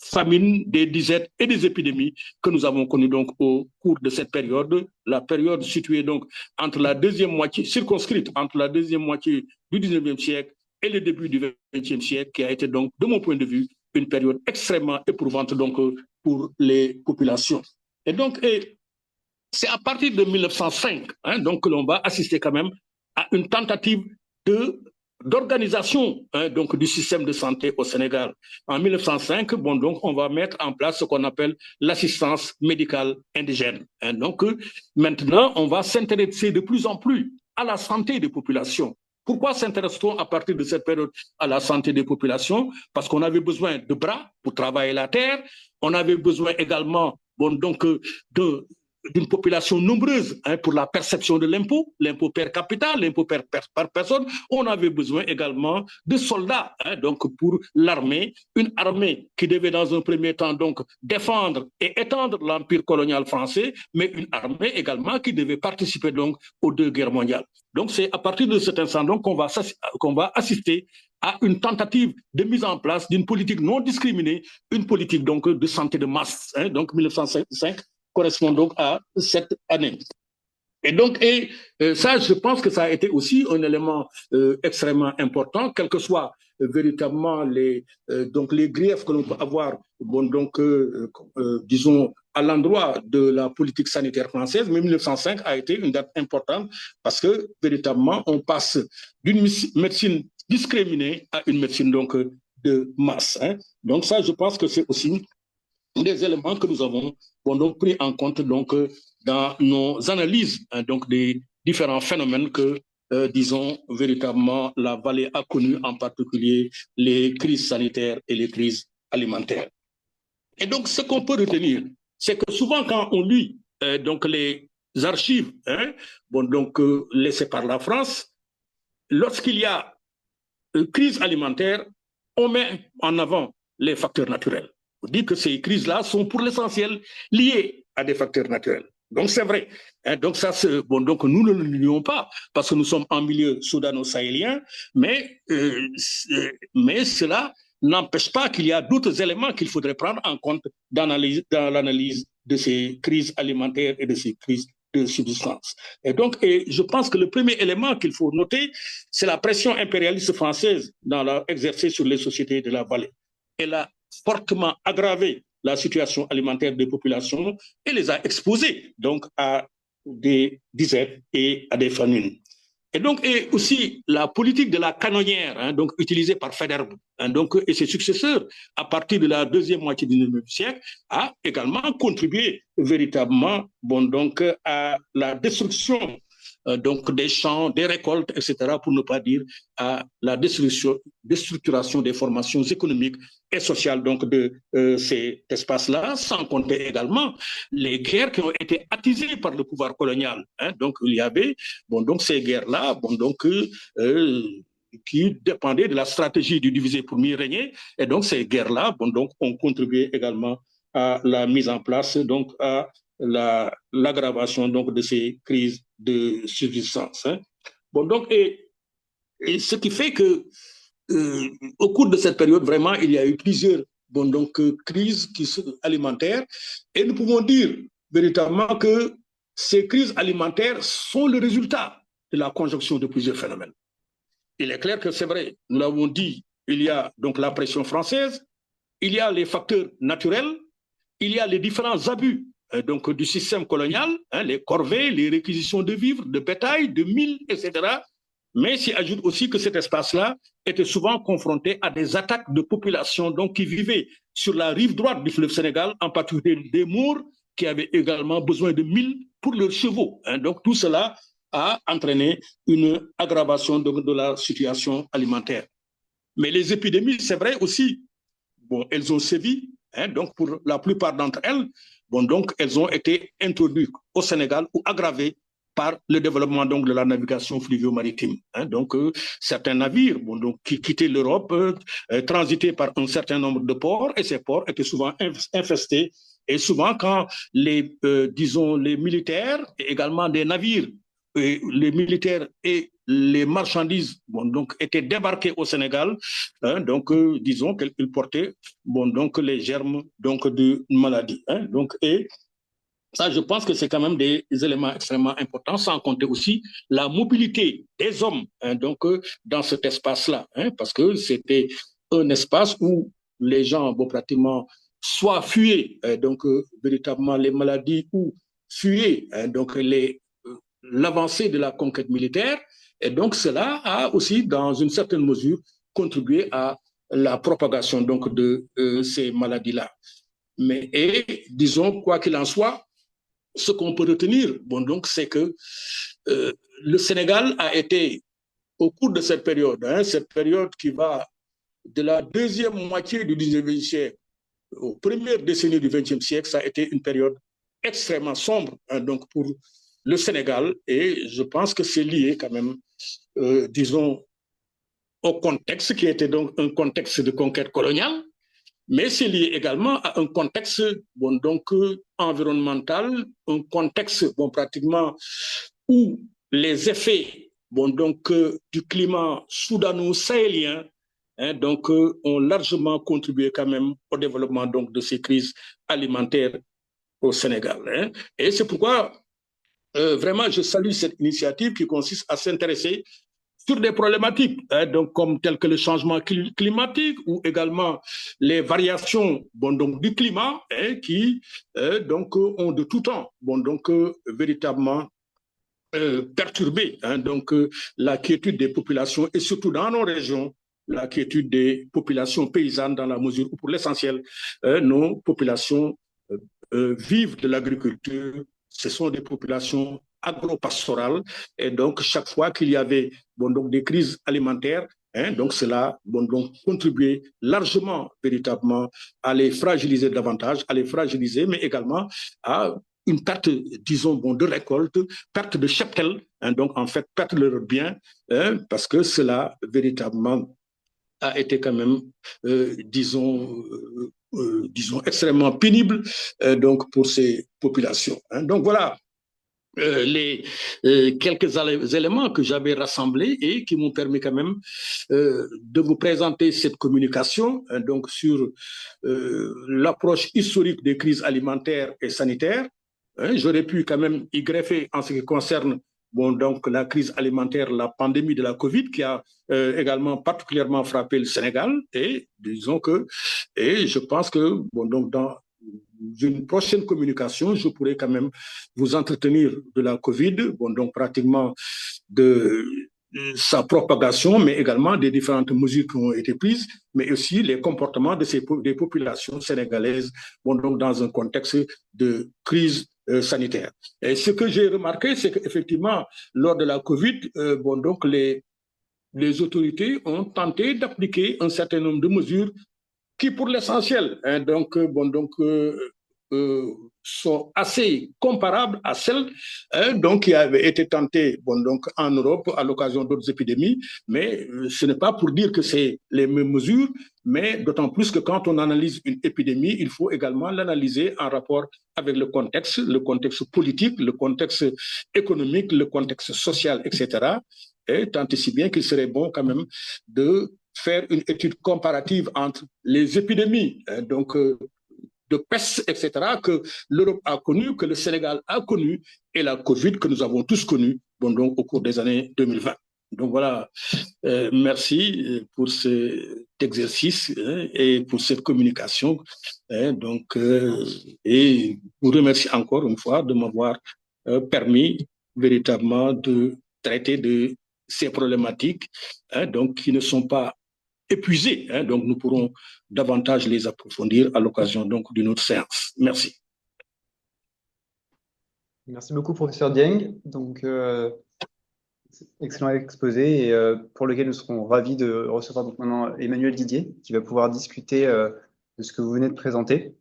famines, des disettes et des épidémies que nous avons connues donc, au cours de cette période, la période située donc, entre la deuxième moitié, circonscrite entre la deuxième moitié du 19e siècle et le début du 20e siècle, qui a été donc, de mon point de vue, une période extrêmement éprouvante donc, pour les populations. Et donc, c'est à partir de 1905 donc, que l'on va assister quand même à une tentative d'organisation donc, du système de santé au Sénégal. En 1905, bon, donc, on va mettre en place ce qu'on appelle l'assistance médicale indigène. Donc, maintenant, on va s'intéresser de plus en plus à la santé des populations. Pourquoi s'intéresse-t-on à partir de cette période à la santé des populations? Parce qu'on avait besoin de bras pour travailler la terre, on avait besoin également bon, donc, d'une population nombreuse pour la perception de l'impôt per capita, l'impôt par personne. On avait besoin également de soldats donc pour l'armée, une armée qui devait dans un premier temps donc défendre et étendre l'empire colonial français, mais une armée également qui devait participer donc aux 2 guerres mondiales. Donc c'est à partir de cet instant donc qu'on va assister à une tentative de mise en place d'une politique non discriminée, une politique donc de santé de masse. Donc 1905 correspond donc à cette année. Et donc, ça, je pense que ça a été aussi un élément extrêmement important, quels que soient véritablement donc les griefs que l'on peut avoir, bon, donc, disons, à l'endroit de la politique sanitaire française, mais 1905 a été une date importante parce que véritablement, on passe d'une médecine discriminés à une médecine donc, de masse. Hein. Donc ça, je pense que c'est aussi des éléments que nous avons donc, pris en compte donc, dans nos analyses hein, donc, des différents phénomènes que, disons, véritablement la vallée a connus, en particulier les crises sanitaires et les crises alimentaires. Et donc, ce qu'on peut retenir, c'est que souvent, quand on lit donc les archives hein, donc, laissées par la France, lorsqu'il y a une crise alimentaire, on met en avant les facteurs naturels. On dit que ces crises-là sont pour l'essentiel liées à des facteurs naturels. Donc, c'est vrai. Hein, donc, ça, donc, nous ne le nions pas parce que nous sommes en milieu soudano-sahélien, mais cela n'empêche pas qu'il y a d'autres éléments qu'il faudrait prendre en compte dans l'analyse de ces crises alimentaires et de ces crises de subsistance. Et je pense que le premier élément qu'il faut noter, c'est la pression impérialiste française exercée sur les sociétés de la vallée. Elle a fortement aggravé la situation alimentaire des populations et les a exposées donc à des disettes et à des famines. Et donc, et aussi la politique de la canonnière, hein, donc utilisée par Faidherbe hein, donc, et ses successeurs à partir de la deuxième moitié du XIXe siècle, a également contribué véritablement donc, à la destruction donc des champs, des récoltes, etc., pour ne pas dire à la déstructuration des formations économiques et sociales donc, de ces espaces-là, sans compter également les guerres qui ont été attisées par le pouvoir colonial. Hein. Donc, il y avait donc, ces guerres-là donc, qui dépendaient de la stratégie du diviser pour mieux régner. Et donc, ces guerres-là donc, ont contribué également à la mise en place, donc à l'aggravation donc de ces crises de subsistance. Hein. Bon, donc, et ce qui fait que au cours de cette période, vraiment, il y a eu plusieurs donc, crises alimentaires et nous pouvons dire véritablement que ces crises alimentaires sont le résultat de la conjonction de plusieurs phénomènes. Il est clair que c'est vrai, nous l'avons dit, il y a donc la pression française, il y a les facteurs naturels, il y a les différents abus donc, du système colonial, hein, les corvées, les réquisitions de vivres, de bétail, de mines, etc. Mais s'y ajoute aussi que cet espace-là était souvent confronté à des attaques de populations donc, qui vivaient sur la rive droite du fleuve Sénégal, en particulier des Maures, qui avaient également besoin de mines pour leurs chevaux. Hein. Donc tout cela a entraîné une aggravation de la situation alimentaire. Mais les épidémies, c'est vrai aussi, bon, elles ont sévi, hein, donc pour la plupart d'entre elles, bon, donc elles ont été introduites au Sénégal ou aggravées par le développement donc, de la navigation fluvio-maritime. Hein. Donc, certains navires bon, donc, qui quittaient l'Europe transitaient par un certain nombre de ports et ces ports étaient souvent infestés. Et souvent, quand disons, les militaires et également des navires, les militaires et les marchandises bon, donc, étaient débarquées au Sénégal, hein, donc disons qu'ils portaient bon, donc, les germes donc, de maladie. Hein, donc, et ça, je pense que c'est quand même des éléments extrêmement importants, sans compter aussi la mobilité des hommes hein, donc, dans cet espace-là, hein, parce que c'était un espace où les gens bon, pratiquement soit fuyaient donc, véritablement les maladies ou fuyaient hein, donc, l'avancée de la conquête militaire. Et donc, cela a aussi, dans une certaine mesure, contribué à la propagation donc, de ces maladies-là. Mais, et disons, quoi qu'il en soit, ce qu'on peut retenir, bon, donc, c'est que le Sénégal a été, au cours de cette période qui va de la deuxième moitié du 19e siècle aux premières décennies du 20e siècle, ça a été une période extrêmement sombre hein, donc pour le Sénégal et je pense que c'est lié quand même, disons, au contexte qui était donc un contexte de conquête coloniale, mais c'est lié également à un contexte bon, donc, environnemental, un contexte bon, pratiquement où les effets bon, donc, du climat soudano-sahélien hein, donc, ont largement contribué quand même au développement donc, de ces crises alimentaires au Sénégal. Hein. Et c'est pourquoi vraiment je salue cette initiative qui consiste à s'intéresser sur des problématiques hein, donc, comme telles que le changement climatique ou également les variations bon, donc, du climat hein, qui donc, ont de tout temps bon, donc, véritablement perturbé. Hein, donc, la quiétude des populations et surtout dans nos régions, la quiétude des populations paysannes dans la mesure où, pour l'essentiel, nos populations vivent de l'agriculture. Ce sont des populations agro-pastorales. Et donc, chaque fois qu'il y avait donc, des crises alimentaires, hein, donc cela donc, contribuait largement, véritablement, à les fragiliser davantage, à les fragiliser, mais également à une perte, disons, de récolte, perte de cheptel, hein, donc en fait, perte de leurs biens, hein, parce que cela, véritablement, a été quand même, disons, extrêmement pénible donc pour ces populations. Hein. Donc voilà les quelques éléments que j'avais rassemblés et qui m'ont permis quand même de vous présenter cette communication donc sur l'approche historique des crises alimentaires et sanitaires. Hein, j'aurais pu quand même y greffer en ce qui concerne donc la crise alimentaire, la pandémie de la Covid qui a également particulièrement frappé le Sénégal et disons que et je pense que donc dans une prochaine communication, je pourrais quand même vous entretenir de la Covid, donc pratiquement de sa propagation, mais également des différentes mesures qui ont été prises, mais aussi les comportements des populations sénégalaises, donc dans un contexte de crise sanitaire. Et ce que j'ai remarqué, c'est qu'effectivement, lors de la Covid, donc les autorités ont tenté d'appliquer un certain nombre de mesures qui, pour l'essentiel, hein, donc, sont assez comparables à celles donc, qui avaient été tentées donc, en Europe à l'occasion d'autres épidémies. Mais ce n'est pas pour dire que c'est les mêmes mesures, mais d'autant plus que quand on analyse une épidémie, il faut également l'analyser en rapport avec le contexte politique, le contexte économique, le contexte social, etc. Et tant et si bien qu'il serait bon quand même de faire une étude comparative entre les épidémies, donc de peste, etc., que l'Europe a connu, que le Sénégal a connu, et la Covid que nous avons tous connue donc, au cours des années 2020. Donc voilà, merci pour cet exercice et pour cette communication. Donc, et vous remercie encore une fois de m'avoir permis véritablement de traiter de ces problématiques donc, qui ne sont pas épuisées. Hein, donc, nous pourrons davantage les approfondir à l'occasion donc d'une autre séance. Merci. Merci beaucoup, professeur Dieng. Donc, excellent exposé et pour lequel nous serons ravis de recevoir donc maintenant Emmanuel Didier qui va pouvoir discuter de ce que vous venez de présenter.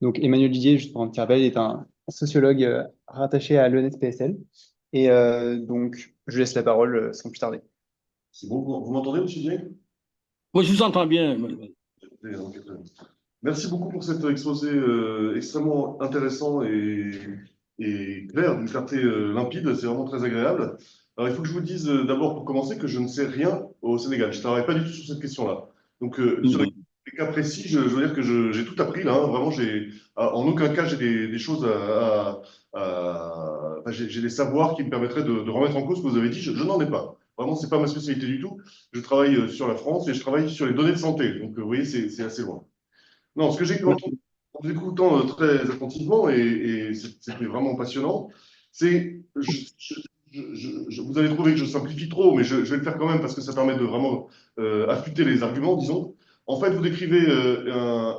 Donc, Emmanuel Didier, juste pour un petit rappel, est un sociologue rattaché à l'ENS-PSL. Et donc, je laisse la parole sans plus tarder. C'est bon, vous m'entendez, monsieur Dieng? Oui, je vous entends bien. Merci beaucoup pour cet exposé extrêmement intéressant et clair, d'une clarté limpide. C'est vraiment très agréable. Alors, il faut que je vous dise d'abord, pour commencer, que je ne sais rien au Sénégal. Je ne travaille pas du tout sur cette question-là. Donc, sur les cas précis, je veux dire que j'ai tout appris là. Hein. Vraiment, en aucun cas, j'ai des choses j'ai des savoirs qui me permettraient de remettre en cause ce que vous avez dit. Je n'en ai pas. Vraiment, ce n'est pas ma spécialité du tout. Je travaille sur la France et je travaille sur les données de santé. Donc, vous voyez, c'est assez loin. Non, ce que j'ai entendu en vous écoutant très attentivement, et c'était vraiment passionnant, c'est. Vous allez trouver que je simplifie trop, mais je vais le faire quand même parce que ça permet de vraiment affûter les arguments, disons. En fait, vous décrivez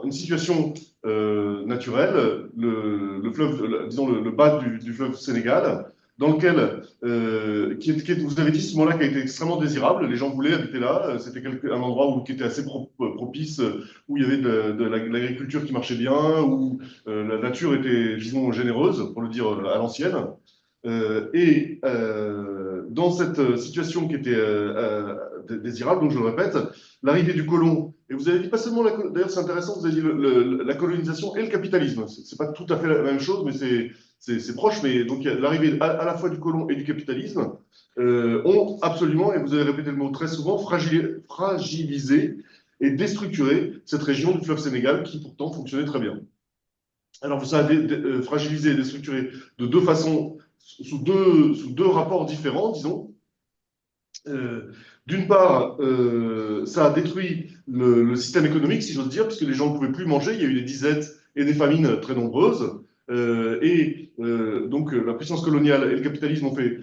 une situation naturelle, le fleuve, disons le bas du fleuve Sénégal, dans lequel, vous avez dit ce moment-là, qui a été extrêmement désirable. Les gens voulaient habiter là. C'était un endroit qui était assez propice, où il y avait de l'agriculture qui marchait bien, où la nature était, disons, généreuse, pour le dire à l'ancienne. Dans cette situation qui était désirable, donc je le répète, l'arrivée du colon, et vous avez dit pas seulement, d'ailleurs c'est intéressant, vous avez dit la colonisation et le capitalisme. C'est pas tout à fait la même chose, mais c'est proche, mais donc l'arrivée à la fois du colon et du capitalisme ont absolument, et vous avez répété le mot très souvent, fragilisé et déstructuré cette région du fleuve Sénégal qui pourtant fonctionnait très bien. Alors ça a fragilisé et déstructuré de deux façons, sous deux rapports différents, disons. D'une part, ça a détruit le système économique, si j'ose dire, puisque les gens ne pouvaient plus manger, il y a eu des disettes et des famines très nombreuses. Donc la puissance coloniale et le capitalisme ont fait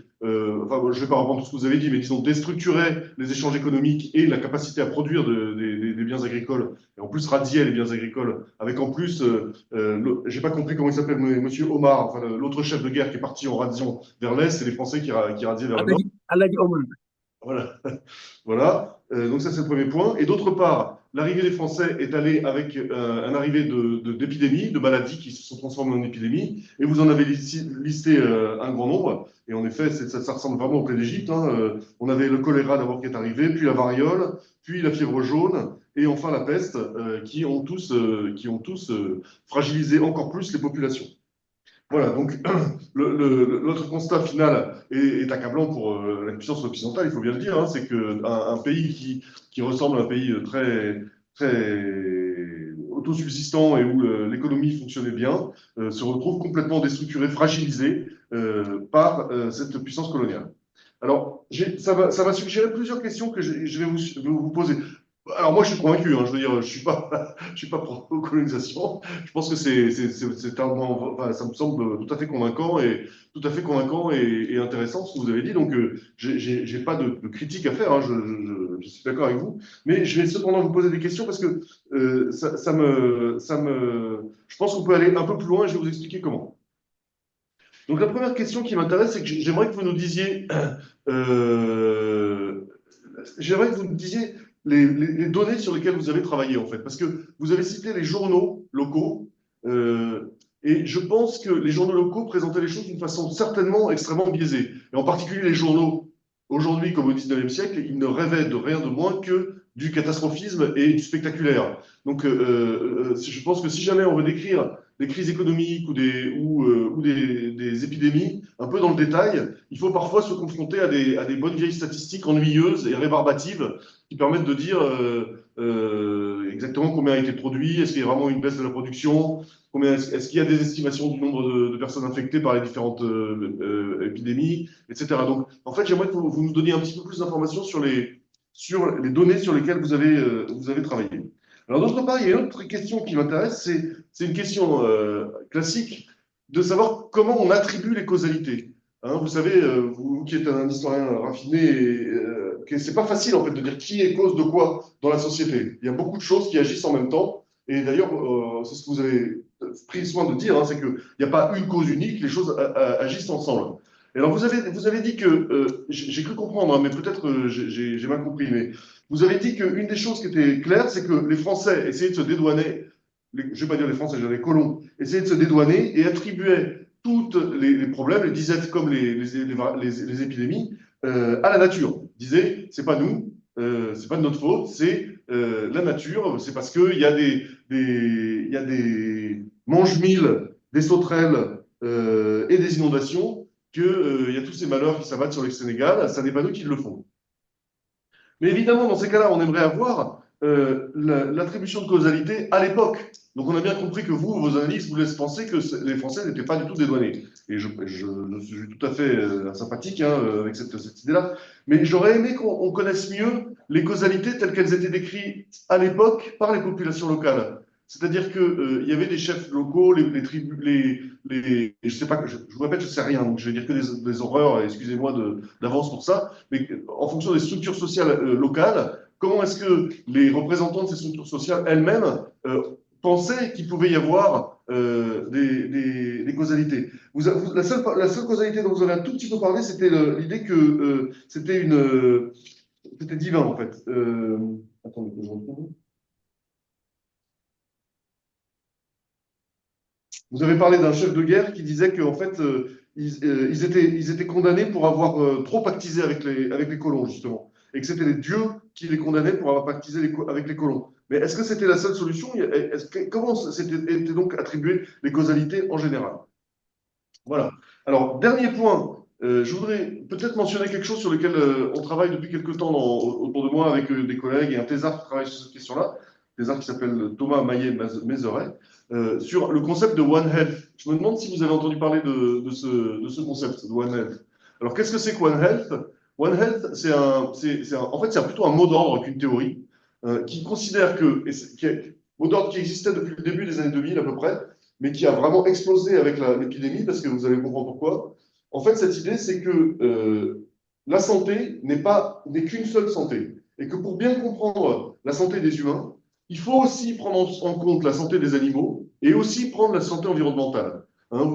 enfin, je ne vais pas reprendre tout ce que vous avez dit, mais disons, déstructurait les échanges économiques et la capacité à produire des biens agricoles, et en plus radiait les biens agricoles, avec en plus, j'ai pas compris comment il s'appelle, monsieur Omar, enfin, l'autre chef de guerre qui est parti en radiant vers l'Est, et les Français qui radiaient vers le Nord. Alhaji Omar. Voilà. Voilà. Donc ça, c'est le premier point. Et d'autre part, l'arrivée des Français est allée avec un arrivée d'épidémies, de maladies qui se sont transformées en épidémies. Et vous en avez listé un grand nombre. Et en effet, ça ressemble vraiment au pays d'Égypte. Hein. On avait le choléra d'abord qui est arrivé, puis la variole, puis la fièvre jaune, et enfin la peste, qui ont tous fragilisé encore plus les populations. Voilà, donc notre constat final est accablant pour la puissance occidentale, il faut bien le dire, hein, c'est qu'un pays qui ressemble à un pays très autosubsistant et où l'économie fonctionnait bien se retrouve complètement déstructuré, fragilisé par cette puissance coloniale. Alors, ça va suggérer plusieurs questions que je vais vous poser. Alors moi, je suis convaincu. Hein, je veux dire, je suis pas pro-colonisation. Je pense que enfin, ça me semble tout à fait convaincant et intéressant ce que vous avez dit. Donc, j'ai pas de critique à faire. Hein, je suis d'accord avec vous. Mais je vais cependant vous poser des questions parce que je pense qu'on peut aller un peu plus loin et je vais vous expliquer comment. Donc, la première question qui m'intéresse, c'est que j'aimerais que vous nous disiez, euh, j'aimerais que vous nous disiez les données sur lesquelles vous avez travaillé, en fait. Parce que vous avez cité les journaux locaux, et je pense que les journaux locaux présentaient les choses d'une façon certainement extrêmement biaisée. Et en particulier les journaux, aujourd'hui comme au XIXe siècle, ils ne rêvaient de rien de moins que du catastrophisme et du spectaculaire. Donc, je pense que si jamais on veut décrire des crises économiques ou des épidémies, un peu dans le détail, il faut parfois se confronter à des bonnes vieilles statistiques ennuyeuses et rébarbatives qui permettent de dire exactement combien a été produit, est-ce qu'il y a vraiment une baisse de la production, est-ce qu'il y a des estimations du nombre de personnes infectées par les différentes épidémies, etc. Donc, en fait, j'aimerais que vous nous donniez un petit peu plus d'informations sur les données sur lesquelles vous avez travaillé. Alors, d'autre part, il y a une autre question qui m'intéresse, c'est une question classique de savoir comment on attribue les causalités. Hein, vous savez, vous qui êtes un historien raffiné, que c'est pas facile en fait de dire qui est cause de quoi dans la société. Il y a beaucoup de choses qui agissent en même temps. Et d'ailleurs, c'est ce que vous avez pris soin de dire, hein, c'est qu'il n'y a pas une cause unique, les choses agissent ensemble. Et alors, vous avez dit que, j'ai cru comprendre, hein, mais peut-être j'ai mal compris, mais vous avez dit qu'une des choses qui était claire, c'est que les Français essayaient de se dédouaner, je ne vais pas dire les Français, je vais dire les colons, essayaient de se dédouaner et attribuaient tous les problèmes, les disettes comme les épidémies, à la nature. Ils disaient, c'est pas nous, c'est pas de notre faute, c'est la nature, c'est parce qu'il y a il y a des mange-mille, des sauterelles et des inondations qu'il y a tous ces malheurs qui s'abattent sur le Sénégal, ça n'est pas nous qui le font. Mais évidemment, dans ces cas-là, on aimerait avoir l'attribution de causalité à l'époque. Donc on a bien compris que vos analyses vous laissent penser que les Français n'étaient pas du tout dédouanés. Et je suis tout à fait sympathique hein, avec cette idée-là. Mais j'aurais aimé qu'on connaisse mieux les causalités telles qu'elles étaient décrites à l'époque par les populations locales. C'est-à-dire qu'il y avait des chefs locaux, les tribus, je sais pas, je vous répète, je sais rien, donc je vais dire que des horreurs, excusez-moi d'avance pour ça, mais en fonction des structures sociales locales, comment est-ce que les représentants de ces structures sociales elles-mêmes pensaient qu'il pouvait y avoir des causalités. La seule causalité dont vous avez un tout petit peu parlé, c'était l'idée que c'était divin en fait. Attendez que je retrouve. Vous avez parlé d'un chef de guerre qui disait qu'en fait, ils étaient condamnés pour avoir trop pactisé avec les colons, justement. Et que c'était les dieux qui les condamnaient pour avoir pactisé avec les colons. Mais est-ce que c'était la seule solution? Comment étaient donc attribuées les causalités en général? Voilà. Alors, dernier point, je voudrais peut-être mentionner quelque chose sur lequel on travaille depuis quelques temps autour de moi avec des collègues et un thésard qui travaille sur cette question-là, un thésard qui s'appelle Thomas Maillet-Mézeret, sur le concept de One Health. Je me demande si vous avez entendu parler de ce concept de One Health. Alors, qu'est-ce que c'est que One Health? One Health, en fait, c'est plutôt un mot d'ordre qu'une théorie qui considère mot d'ordre qui existait depuis le début des années 2000 à peu près, mais qui a vraiment explosé avec l'épidémie, parce que vous allez comprendre pourquoi. En fait, cette idée, c'est que la santé n'est qu'une seule santé. Et que pour bien comprendre la santé des humains, il faut aussi prendre en compte la santé des animaux et aussi prendre la santé environnementale. Hein,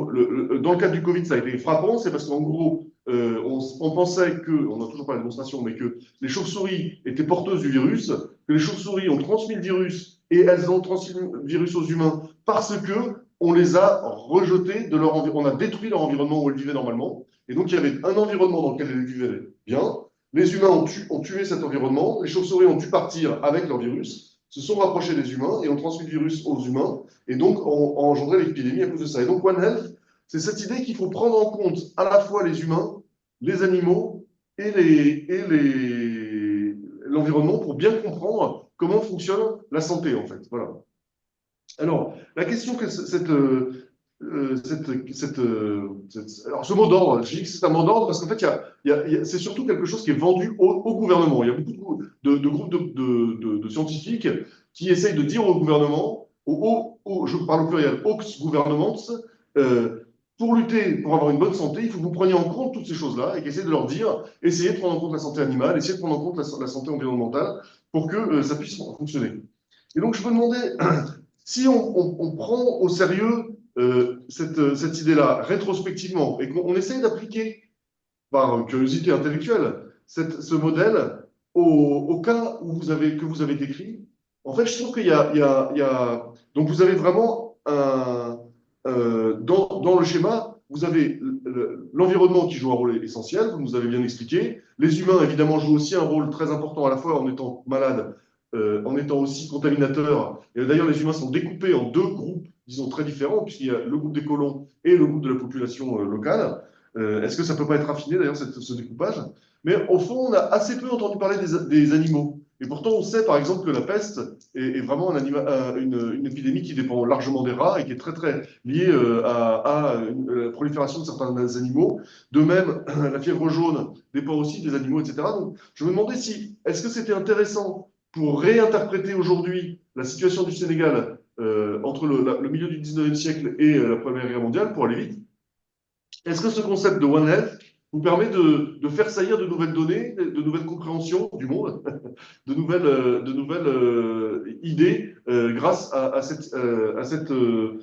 dans le cadre du Covid, ça a été frappant, c'est parce qu'en gros, on pensait que, on n'a toujours pas la démonstration, mais que les chauves-souris étaient porteuses du virus, que les chauves-souris ont transmis le virus et elles ont transmis le virus aux humains parce que on les a rejetés de leur environnement, on a détruit leur environnement où elles vivaient normalement. Et donc, il y avait un environnement dans lequel elles vivaient bien. Les humains ont tué cet environnement, les chauves-souris ont dû partir avec leur virus, se sont rapprochés des humains et ont transmis le virus aux humains, et donc ont engendré l'épidémie à cause de ça. Et donc One Health, c'est cette idée qu'il faut prendre en compte à la fois les humains, les animaux et l'environnement pour bien comprendre comment fonctionne la santé, en fait. Voilà. Alors, la question que alors, ce mot d'ordre, je dis que c'est un mot d'ordre parce qu'en fait, c'est surtout quelque chose qui est vendu au gouvernement. Il y a beaucoup de groupes de scientifiques qui essayent de dire au gouvernement, je parle au pluriel, aux gouvernements, pour lutter, pour avoir une bonne santé, il faut que vous preniez en compte toutes ces choses-là et qu'essayez de leur dire, essayez de prendre en compte la santé animale, essayez de prendre en compte la santé environnementale pour que ça puisse fonctionner. Et donc, je me demandais, si on prend au sérieux cette idée-là rétrospectivement et qu'on essaye d'appliquer par curiosité intellectuelle ce modèle au cas que vous avez décrit, en fait, je trouve qu'il y a... Donc, vous avez vraiment dans le schéma, vous avez l'environnement qui joue un rôle essentiel, vous nous avez bien expliqué. Les humains, évidemment, jouent aussi un rôle très important à la fois en étant malades, en étant aussi contaminateurs. Et d'ailleurs, les humains sont découpés en deux groupes, disons, très différents, puisqu'il y a le groupe des colons et le groupe de la population locale. Est-ce que ça ne peut pas être raffiné, d'ailleurs, ce découpage? Mais au fond, on a assez peu entendu parler des animaux. Et pourtant, on sait, par exemple, que la peste est vraiment une épidémie qui dépend largement des rats et qui est très, très liée à la prolifération de certains animaux. De même, la fièvre jaune dépend aussi des animaux, etc. Donc, je me demandais est-ce que c'était intéressant pour réinterpréter aujourd'hui la situation du Sénégal entre le milieu du 19e siècle et la Première Guerre mondiale, pour aller vite. Est-ce que ce concept de One Health vous permet de faire saillir de nouvelles données, de nouvelles compréhensions du monde, de nouvelles idées grâce à ce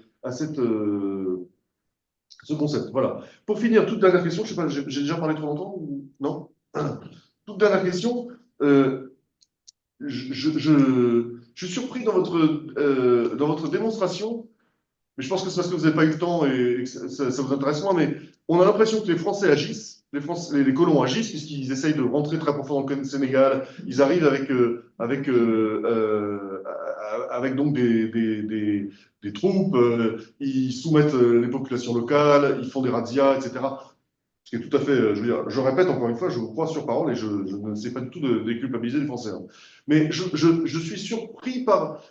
concept? Voilà. Pour finir, toute dernière question, je sais pas, j'ai déjà parlé trop longtemps ou non? Toute dernière question. Je suis surpris dans votre démonstration, mais je pense que c'est parce que vous n'avez pas eu le temps et que ça vous intéresse moins, mais on a l'impression que les Français agissent, les colons agissent, puisqu'ils essayent de rentrer très profond dans le Sénégal, ils arrivent avec donc des troupes, ils soumettent les populations locales, ils font des razzias, etc. Ce qui est tout à fait, je veux dire, je répète encore une fois, je vous crois sur parole et je ne sais pas du tout déculpabiliser les Français. Hein. Mais je suis surpris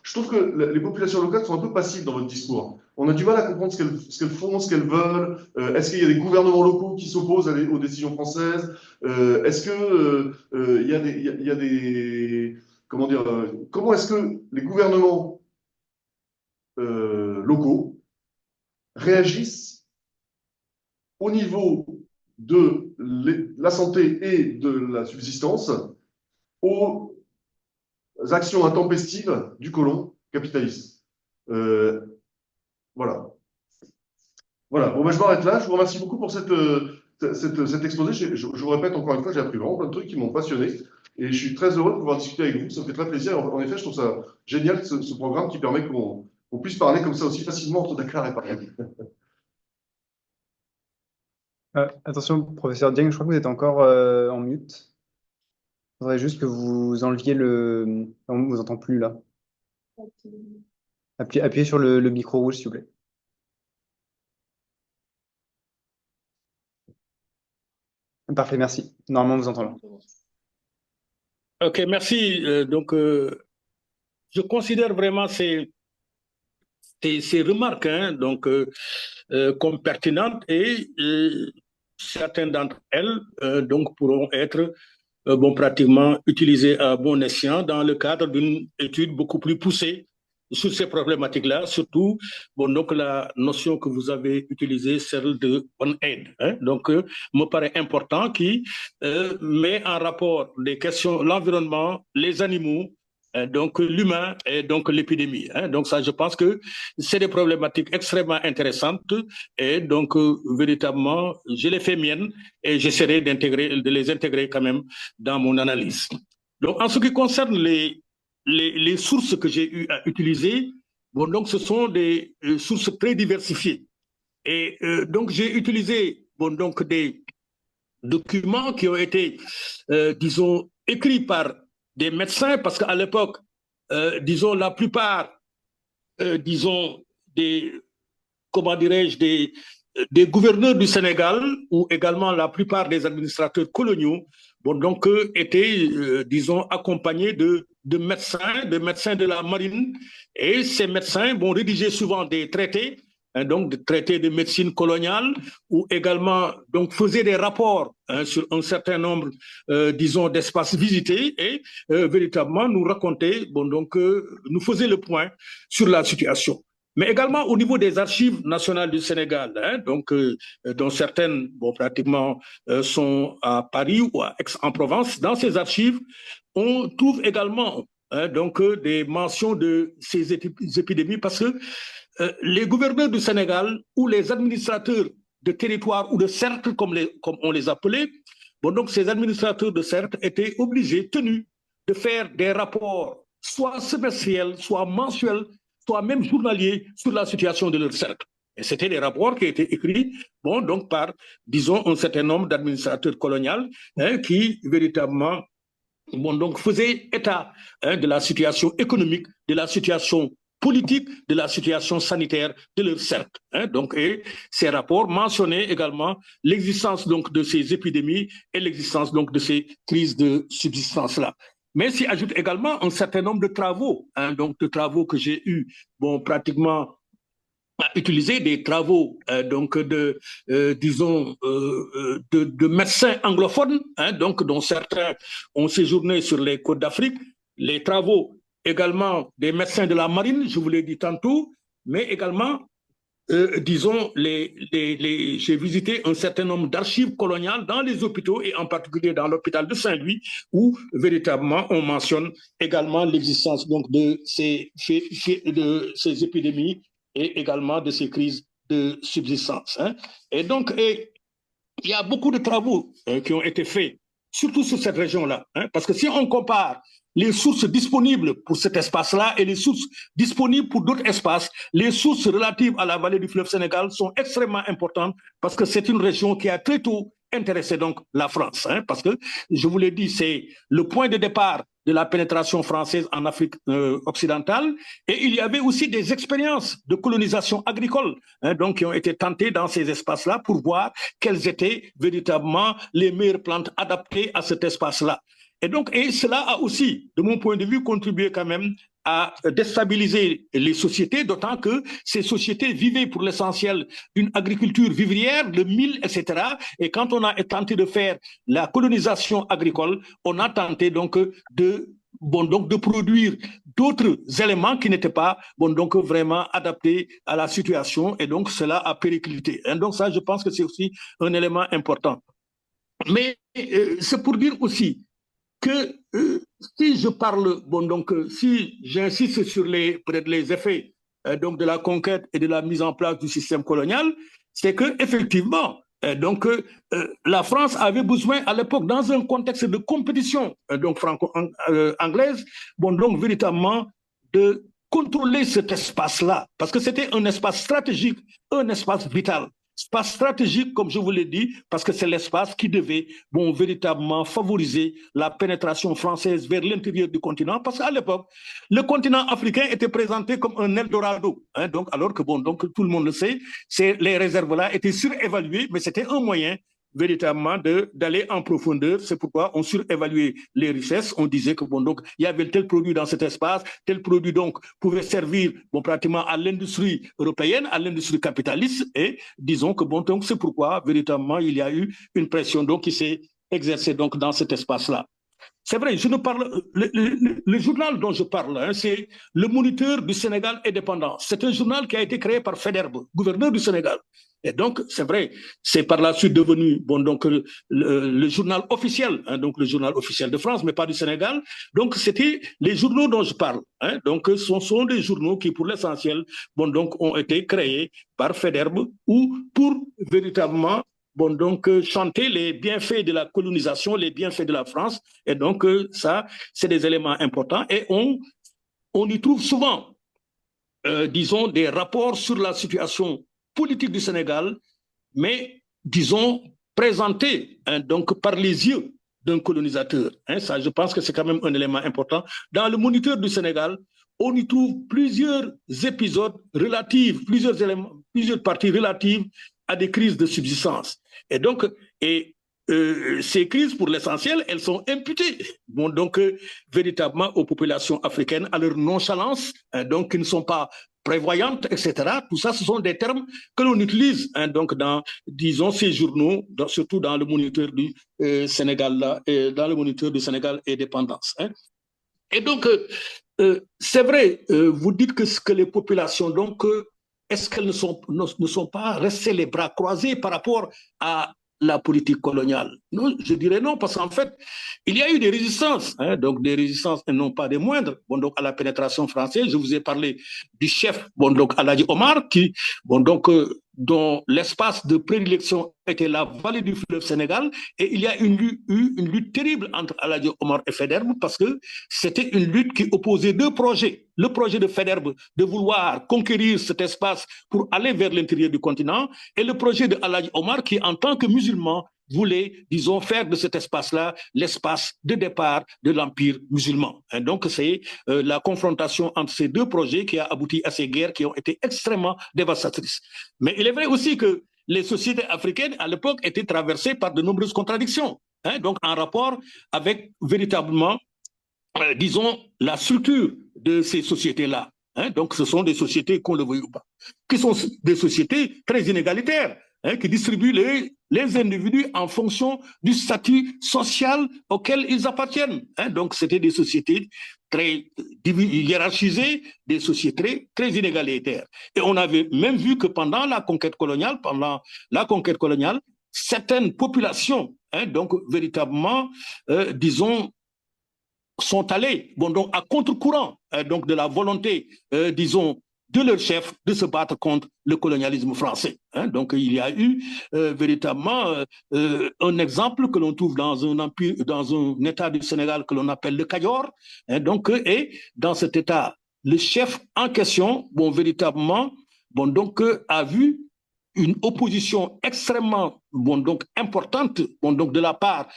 je trouve que les populations locales sont un peu passives dans votre discours. On a du mal à comprendre ce qu'elles font, ce qu'elles veulent. Est-ce qu'il y a des gouvernements locaux qui s'opposent aux décisions françaises? Est-ce que il y a des comment dire comment est-ce que les gouvernements locaux réagissent au niveau de la santé et de la subsistance aux actions intempestives du colon capitaliste. Voilà. Voilà. Bon, ben, je m'arrête là. Je vous remercie beaucoup pour cet exposé. Je vous répète encore une fois, j'ai appris vraiment plein de trucs qui m'ont passionné. Et je suis très heureux de pouvoir discuter avec vous. Ça me fait très plaisir. En effet, je trouve ça génial, ce programme qui permet qu'on puisse parler comme ça aussi facilement entre Dakar et Paris. Attention, professeur Dieng, je crois que vous êtes encore en mute. Il faudrait juste que vous enleviez le... On ne vous entend plus là. Appuyez sur le micro rouge, s'il vous plaît. Parfait, merci. Normalement, on vous entend là. Ok, merci. Je considère vraiment ces remarques comme pertinentes et certaines d'entre elles pourront être pratiquement utilisées à bon escient dans le cadre d'une étude beaucoup plus poussée sur ces problématiques-là, surtout bon, donc la notion que vous avez utilisée, celle de bonne aide. Hein, donc, me paraît important qui met en rapport les questions, l'environnement, les animaux, donc l'humain et donc l'épidémie. Hein. Donc ça, je pense que c'est des problématiques extrêmement intéressantes et donc véritablement, je les fais miennes et j'essaierai de les intégrer quand même dans mon analyse. Donc en ce qui concerne les sources que j'ai eu à utiliser, bon, donc ce sont des sources très diversifiées. Et donc j'ai utilisé bon, donc des documents qui ont été, disons, écrits par des médecins, parce qu'à l'époque, disons, la plupart, disons, des, comment dirais-je, des gouverneurs du Sénégal ou également la plupart des administrateurs coloniaux, bon, donc, étaient, disons, accompagnés de médecins de la marine. Et ces médecins vont rédiger souvent des traités, hein, donc des traités de médecine coloniale, ou également donc, faisaient des rapports hein, sur un certain nombre, disons, d'espaces visités et véritablement nous racontaient, bon, donc, nous faisaient le point sur la situation. Mais également au niveau des archives nationales du Sénégal, hein, donc, dont certaines, bon, pratiquement, sont à Paris ou à Aix-en-Provence. Dans ces archives, on trouve également hein, donc, des mentions de ces épidémies parce que les gouverneurs du Sénégal ou les administrateurs de territoire ou de cercles, comme on les appelait, bon, donc ces administrateurs de cercles étaient obligés, tenus, de faire des rapports soit semestriels, soit mensuels, soit même journaliers sur la situation de leur cercle. Et c'était des rapports qui étaient écrits bon, donc par, disons, un certain nombre d'administrateurs coloniaux hein, qui véritablement bon, donc, faisaient état hein, de la situation économique, de la situation politique, de la situation sanitaire de leur cercle. Hein, donc, et ces rapports mentionnaient également l'existence donc, de ces épidémies et l'existence donc, de ces crises de subsistance-là. Mais s'y ajoute également un certain nombre de travaux, hein, donc de travaux que j'ai eus, bon, pratiquement à utiliser des travaux donc disons de médecins anglophones, hein, donc dont certains ont séjourné sur les côtes d'Afrique, les travaux également des médecins de la marine, je vous l'ai dit tantôt, mais également disons, j'ai visité un certain nombre d'archives coloniales dans les hôpitaux et en particulier dans l'hôpital de Saint-Louis où véritablement on mentionne également l'existence donc de ces épidémies et également de ces crises de subsistance. Hein. Et donc, il y a beaucoup de travaux qui ont été faits, surtout sur cette région-là. Hein, parce que si on compare les sources disponibles pour cet espace-là et les sources disponibles pour d'autres espaces, les sources relatives à la vallée du fleuve Sénégal sont extrêmement importantes parce que c'est une région qui a très tôt intéressé donc la France. Hein, parce que, je vous l'ai dit, c'est le point de départ de la pénétration française en Afrique occidentale. Et il y avait aussi des expériences de colonisation agricole hein, donc, qui ont été tentées dans ces espaces-là pour voir quelles étaient véritablement les meilleures plantes adaptées à cet espace-là. Et donc, et cela a aussi, de mon point de vue, contribué quand même à déstabiliser les sociétés, d'autant que ces sociétés vivaient pour l'essentiel d'une agriculture vivrière, de mil, etc. Et quand on a tenté de faire la colonisation agricole, on a tenté donc de produire d'autres éléments qui n'étaient pas donc vraiment adaptés à la situation. Et donc, cela a périclité. Et donc, ça, je pense que c'est aussi un élément important. Mais c'est pour dire aussi que si je parle, si j'insiste sur peut-être les effets donc de la conquête et de la mise en place du système colonial, c'est que effectivement, la France avait besoin à l'époque, dans un contexte de compétition donc franco-anglaise, donc véritablement de contrôler cet espace-là, parce que c'était un espace stratégique, un espace vital. Espace stratégique, comme je vous l'ai dit, parce que c'est l'espace qui devait véritablement favoriser la pénétration française vers l'intérieur du continent, parce qu'à l'époque, le continent africain était présenté comme un Eldorado, hein, donc, alors que donc, tout le monde le sait, les réserves-là étaient surévaluées, mais c'était un moyen véritablement d'aller en profondeur. C'est pourquoi on surévaluait les richesses. On disait que donc il y avait tel produit dans cet espace, tel produit donc pouvait servir pratiquement à l'industrie européenne, à l'industrie capitaliste. Et disons que donc c'est pourquoi véritablement il y a eu une pression donc qui s'est exercée donc dans cet espace-là. C'est vrai, je ne parle, le journal dont je parle, hein, c'est le Moniteur du Sénégal indépendant. C'est un journal qui a été créé par Faidherbe, gouverneur du Sénégal. Et donc, c'est vrai, c'est par la suite devenu bon, donc, le journal officiel, hein, donc le journal officiel de France, mais pas du Sénégal. Donc, c'était les journaux dont je parle. Hein, donc, ce sont des journaux qui, pour l'essentiel, bon, donc, ont été créés par Faidherbe ou pour véritablement bon, donc, chanter les bienfaits de la colonisation, les bienfaits de la France. Et donc, ça, c'est des éléments importants. Et on y trouve souvent, disons, des rapports sur la situation politique du Sénégal, mais, disons, présentés hein, donc, par les yeux d'un colonisateur. Hein, ça, je pense que c'est quand même un élément important. Dans le Moniteur du Sénégal, on y trouve plusieurs épisodes relatifs, plusieurs éléments, plusieurs parties relatives à des crises de subsistance. Et donc, ces crises, pour l'essentiel, elles sont imputées bon, donc, véritablement aux populations africaines, à leur nonchalance, hein, donc qui ne sont pas prévoyantes, etc. Tout ça, ce sont des termes que l'on utilise hein, donc dans, disons, ces journaux, surtout dans le Moniteur du Sénégal, là, dans le Moniteur du Sénégal Indépendance. Hein. Et donc, c'est vrai, vous dites que les populations, donc, est-ce qu'elles ne sont pas restées les bras croisés par rapport à la politique coloniale? Non, je dirais non, parce qu'en fait, il y a eu des résistances, hein, donc des résistances et non pas des moindres. Bon, donc à la pénétration française, je vous ai parlé du chef, bon, donc Aladji Omar, qui, bon, donc, dont l'espace de prédilection était la vallée du fleuve Sénégal, et il y a eu une lutte terrible entre Aladji Omar et Faidherbe, parce que c'était une lutte qui opposait deux projets. Le projet de Faidherbe de vouloir conquérir cet espace pour aller vers l'intérieur du continent, et le projet de Aladji Omar qui, en tant que musulman, voulait, disons, faire de cet espace-là l'espace de départ de l'Empire musulman. Et donc, c'est la confrontation entre ces deux projets qui a abouti à ces guerres qui ont été extrêmement dévastatrices. Mais il est vrai aussi que les sociétés africaines, à l'époque, étaient traversées par de nombreuses contradictions, hein, donc en rapport avec véritablement, disons, la structure de ces sociétés-là. Hein, donc, ce sont des sociétés, qu'on le veuille ou pas, qui sont des sociétés très inégalitaires, hein, qui distribuent les individus en fonction du statut social auquel ils appartiennent. Hein. Donc, c'était des sociétés très hiérarchisées, des sociétés très inégalitaires. Et on avait même vu que pendant la conquête coloniale, certaines populations, hein, donc véritablement, disons, sont allés bon, donc, à contre-courant donc, de la volonté, disons, de leur chef de se battre contre le colonialisme français. Hein. Donc, il y a eu véritablement un exemple que l'on trouve dans un empire, dans un état du Sénégal que l'on appelle le Kayor. Hein. Donc, et dans cet état, le chef en question, bon, véritablement, bon, donc, a vu une opposition extrêmement bon, donc, importante bon, donc, de la part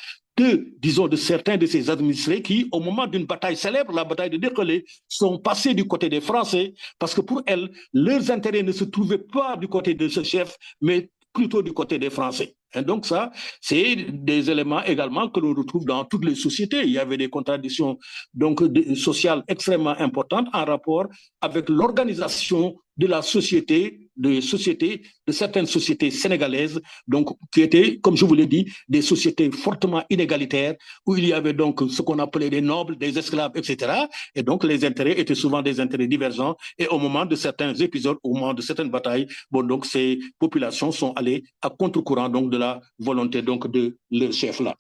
disons, de certains de ces administrés qui, au moment d'une bataille célèbre, la bataille de Décolé, sont passés du côté des Français parce que pour elles, leurs intérêts ne se trouvaient pas du côté de ce chef, mais plutôt du côté des Français. Et donc ça, c'est des éléments également que l'on retrouve dans toutes les sociétés. Il y avait des contradictions donc, sociales extrêmement importantes en rapport avec l'organisation de la société, de certaines sociétés sénégalaises, donc qui étaient, comme je vous l'ai dit, des sociétés fortement inégalitaires, où il y avait donc ce qu'on appelait des nobles, des esclaves, etc. Et donc les intérêts étaient souvent des intérêts divergents. Et au moment de certains épisodes, au moment de certaines batailles, bon, donc ces populations sont allées à contre-courant donc de la volonté donc de leur chef là.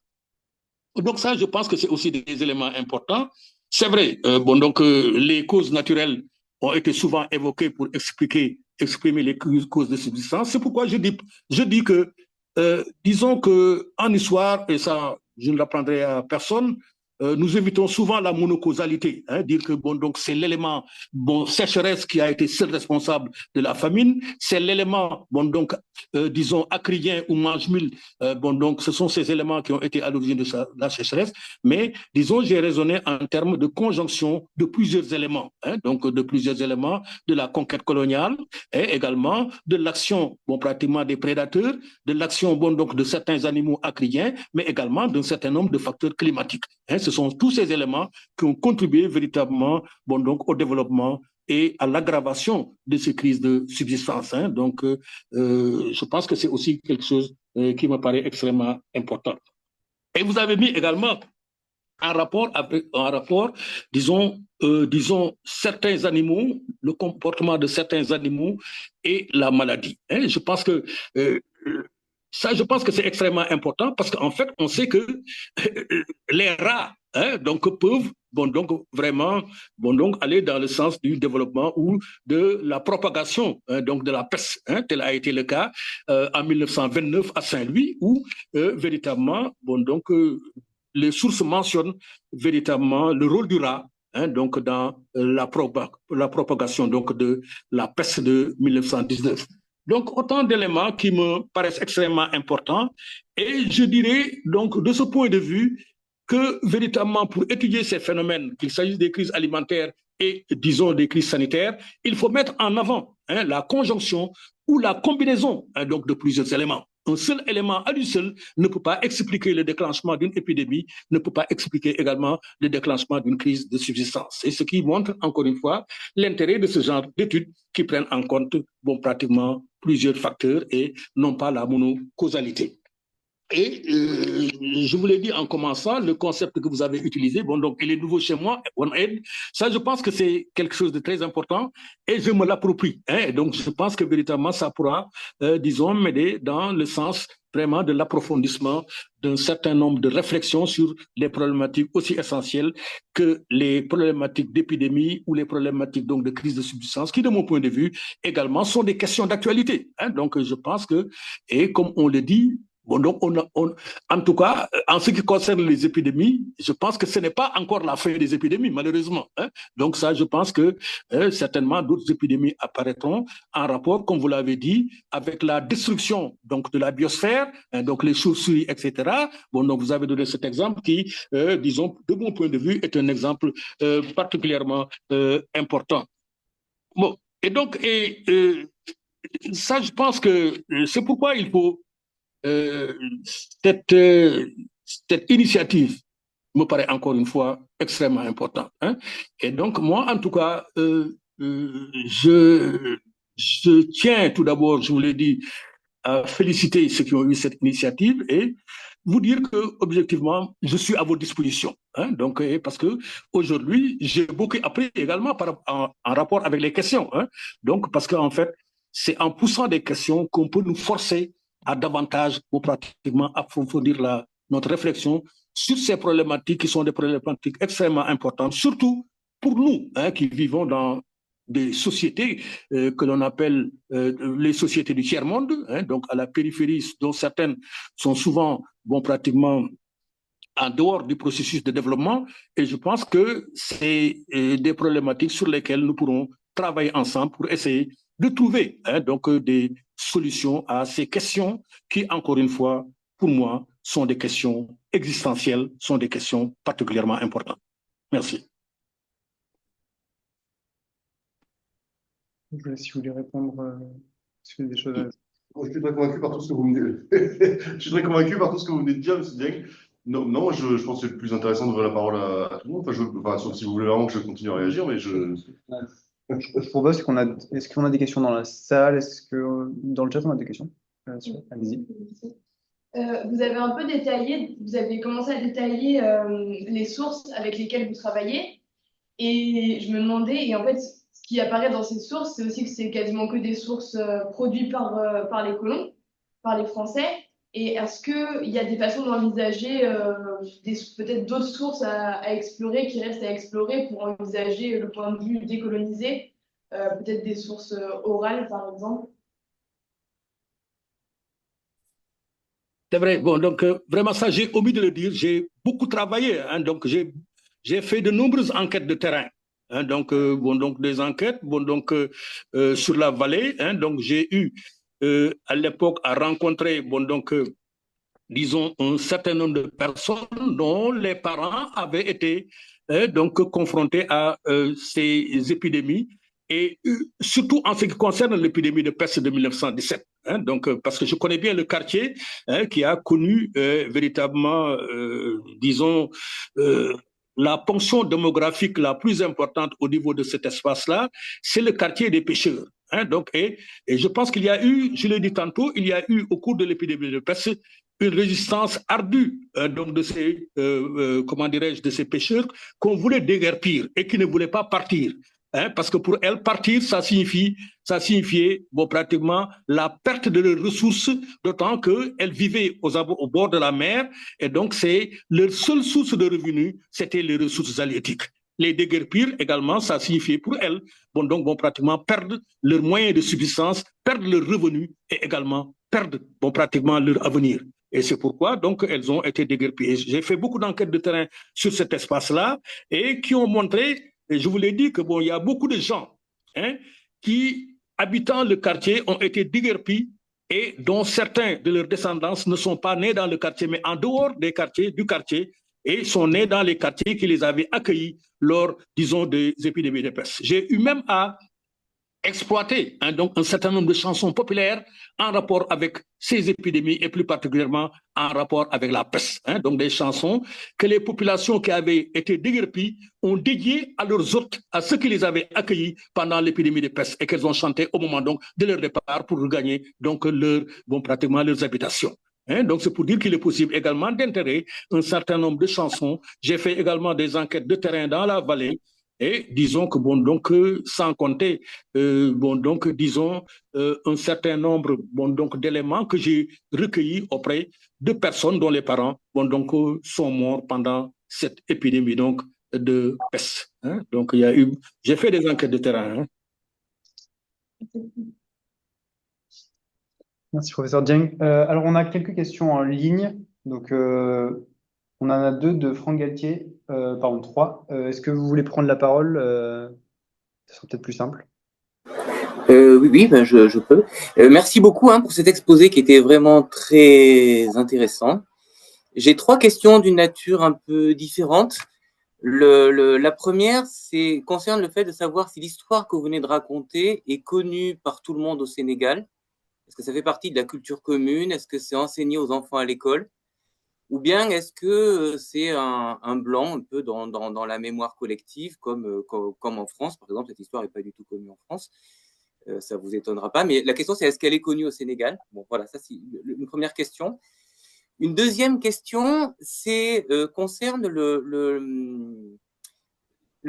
Donc ça, je pense que c'est aussi des éléments importants. C'est vrai, bon donc les causes naturelles ont été souvent évoquées pour exprimer les causes de subsistance. C'est pourquoi je dis que, disons qu'en histoire, et ça, je ne l'apprendrai à personne, nous évitons souvent la monocausalité, hein, dire que bon, donc c'est l'élément bon, sécheresse qui a été seul responsable de la famine, c'est l'élément bon, donc, disons acridien ou mange-mille, bon, donc ce sont ces éléments qui ont été à l'origine de la sécheresse, mais disons j'ai raisonné en termes de conjonction de plusieurs éléments, hein, donc de plusieurs éléments de la conquête coloniale et également de l'action bon, pratiquement des prédateurs, de l'action bon, donc, de certains animaux acridiens, mais également d'un certain nombre de facteurs climatiques. Hein, ce sont tous ces éléments qui ont contribué véritablement bon, donc, au développement et à l'aggravation de ces crises de subsistance. Hein. Donc, je pense que c'est aussi quelque chose qui me paraît extrêmement important. Et vous avez mis également en rapport, disons, certains animaux, le comportement de certains animaux et la maladie. Hein. Euh, je pense que c'est extrêmement important parce qu'en fait, on sait que les rats, hein, donc, peuvent donc vraiment donc, aller dans le sens du développement ou de la propagation donc de la peste, hein, tel a été le cas en 1929 à Saint-Louis, où véritablement les sources mentionnent véritablement le rôle du rat hein, donc dans la propagation donc, de la peste de 1919. Donc, autant d'éléments qui me paraissent extrêmement importants. Et je dirais, donc, de ce point de vue, que véritablement, pour étudier ces phénomènes, qu'il s'agisse des crises alimentaires et, disons, des crises sanitaires, il faut mettre en avant hein, la conjonction ou la combinaison hein, donc, de plusieurs éléments. Un seul élément à lui seul ne peut pas expliquer le déclenchement d'une épidémie, ne peut pas expliquer également le déclancement d'une crise de subsistance. Et ce qui montre, encore une fois, l'intérêt de ce genre d'études qui prennent en compte pratiquement plusieurs facteurs et non pas la monocausalité. Et je vous l'ai dit en commençant, le concept que vous avez utilisé, donc il est nouveau chez moi, OneAid, ça je pense que c'est quelque chose de très important et je me l'approprie. Hein, donc je pense que véritablement ça pourra, disons, m'aider dans le sens vraiment de l'approfondissement d'un certain nombre de réflexions sur les problématiques aussi essentielles que les problématiques d'épidémie ou les problématiques donc de crise de subsistance, qui de mon point de vue également sont des questions d'actualité. Hein, donc je pense que, et comme on le dit, donc en tout cas, en ce qui concerne les épidémies, je pense que ce n'est pas encore la fin des épidémies, malheureusement. Hein. Donc ça, je pense que certainement d'autres épidémies apparaîtront en rapport, comme vous l'avez dit, avec la destruction donc, de la biosphère, hein, donc les chauves-souris, etc. Donc vous avez donné cet exemple qui, disons, de mon point de vue, est un exemple particulièrement important. Bon, et donc, ça, je pense que c'est pourquoi il faut euh, cette, euh, cette initiative me paraît encore une fois extrêmement importante. Hein. Et donc, moi, en tout cas, je tiens tout d'abord, je vous l'ai dit, à féliciter ceux qui ont eu cette initiative et vous dire que objectivement, je suis à votre disposition. Hein, donc, parce que aujourd'hui, j'ai beaucoup appris également en rapport avec les questions. Hein, donc, parce qu'en fait, c'est en poussant des questions qu'on peut nous forcer à davantage ou pratiquement approfondir notre réflexion sur ces problématiques qui sont des problématiques extrêmement importantes, surtout pour nous hein, qui vivons dans des sociétés que l'on appelle les sociétés du tiers-monde, hein, donc à la périphérie, dont certaines sont souvent pratiquement en dehors du processus de développement. Et je pense que c'est des problématiques sur lesquelles nous pourrons travailler ensemble pour essayer de trouver hein, donc, des solutions à ces questions qui, encore une fois, pour moi, sont des questions existentielles, sont des questions particulièrement importantes. Merci. Si vous voulez répondre, sur des choses à... Je suis très convaincu par tout ce que vous me dites. Je suis très convaincu par tout ce que vous venez de dire, M. Dieng. Non, non je pense que c'est le plus intéressant de donner la parole à tout le monde. Sauf si vous voulez vraiment que je continue à réagir, mais je... Je propose qu'on a... Est-ce qu'on a des questions dans la salle? Est-ce que dans le chat, on a des questions? Allez-y. Vous avez un peu détaillé, vous avez commencé à détailler les sources avec lesquelles vous travaillez. Et je me demandais, et en fait, ce qui apparaît dans ces sources, c'est aussi que c'est quasiment que des sources produites par les colons, par les Français. Et est-ce qu'il y a des façons d'envisager peut-être d'autres sources à explorer, qui restent à explorer pour envisager le point de vue décolonisé, peut-être des sources orales, par exemple? C'est vrai. Bon, donc, vraiment, ça, j'ai omis de le dire. J'ai beaucoup travaillé. Hein, donc, j'ai fait de nombreuses enquêtes de terrain. Hein, donc, donc, des enquêtes sur la vallée. Hein, donc, j'ai eu, à l'époque, à rencontrer, disons, un certain nombre de personnes dont les parents avaient été donc confrontés à ces épidémies et surtout en ce qui concerne l'épidémie de peste de 1917. Hein, donc, parce que je connais bien le quartier hein, qui a connu véritablement, disons, la ponction démographique la plus importante au niveau de cet espace-là, c'est le quartier des pêcheurs. Hein, donc, et je pense qu'il y a eu, je l'ai dit tantôt, il y a eu au cours de l'épidémie de peste une résistance ardue donc de ces, comment dirais-je, de ces pêcheurs qu'on voulait déguerpir et qui ne voulaient pas partir. Hein, parce que pour elles, partir, ça signifiait bon, pratiquement la perte de leurs ressources, d'autant qu'elles vivaient au bord de la mer, et donc c'est leur seule source de revenus, c'était les ressources halieutiques. Les déguerpir également, ça signifiait pour elles, bon, donc vont pratiquement perdre leurs moyens de subsistance, perdre leurs revenus et également perdre bon, pratiquement leur avenir. Et c'est pourquoi donc elles ont été déguerpies. J'ai fait beaucoup d'enquêtes de terrain sur cet espace-là et qui ont montré, et je vous l'ai dit, que bon, il y a beaucoup de gens hein, qui, habitant le quartier, ont été déguerpis et dont certains de leurs descendants ne sont pas nés dans le quartier, mais en dehors des quartiers, du quartier, et sont nés dans les quartiers qui les avaient accueillis lors, disons, des épidémies de peste. J'ai eu même à exploiter hein, donc un certain nombre de chansons populaires en rapport avec ces épidémies et plus particulièrement en rapport avec la peste. Hein, donc des chansons que les populations qui avaient été déguerpies ont dédiées à leurs hôtes, à ceux qui les avaient accueillis pendant l'épidémie de peste et qu'elles ont chanté au moment donc de leur départ pour regagner donc bon, pratiquement leurs habitations. Hein, donc c'est pour dire qu'il est possible également d'intégrer un certain nombre de chansons. J'ai fait également des enquêtes de terrain dans la vallée. Et disons que, bon, donc, sans compter, bon, donc, disons, un certain nombre, bon, donc, d'éléments que j'ai recueillis auprès de personnes dont les parents, bon, donc, sont morts pendant cette épidémie, donc, de peste. Hein. Donc, j'ai fait des enquêtes de terrain. Hein. Merci, professeur Dieng. Alors, on a quelques questions en ligne. Donc, on en a deux de Franck Galtier, pardon, trois. Est-ce que vous voulez prendre la parole? Ce sera peut-être plus simple. Oui, ben je peux. Merci beaucoup hein, pour cet exposé qui était vraiment très intéressant. J'ai trois questions d'une nature un peu différente. La première concerne le fait de savoir si l'histoire que vous venez de raconter est connue par tout le monde au Sénégal. Est-ce que ça fait partie de la culture commune? Est-ce que c'est enseigné aux enfants à l'école? Ou bien est-ce que c'est un blanc un peu dans la mémoire collective, comme en France, par exemple, cette histoire n'est pas du tout connue en France. Ça vous étonnera pas, mais la question c'est est-ce qu'elle est connue au Sénégal? Bon, voilà, ça c'est une première question. Une deuxième question, concerne le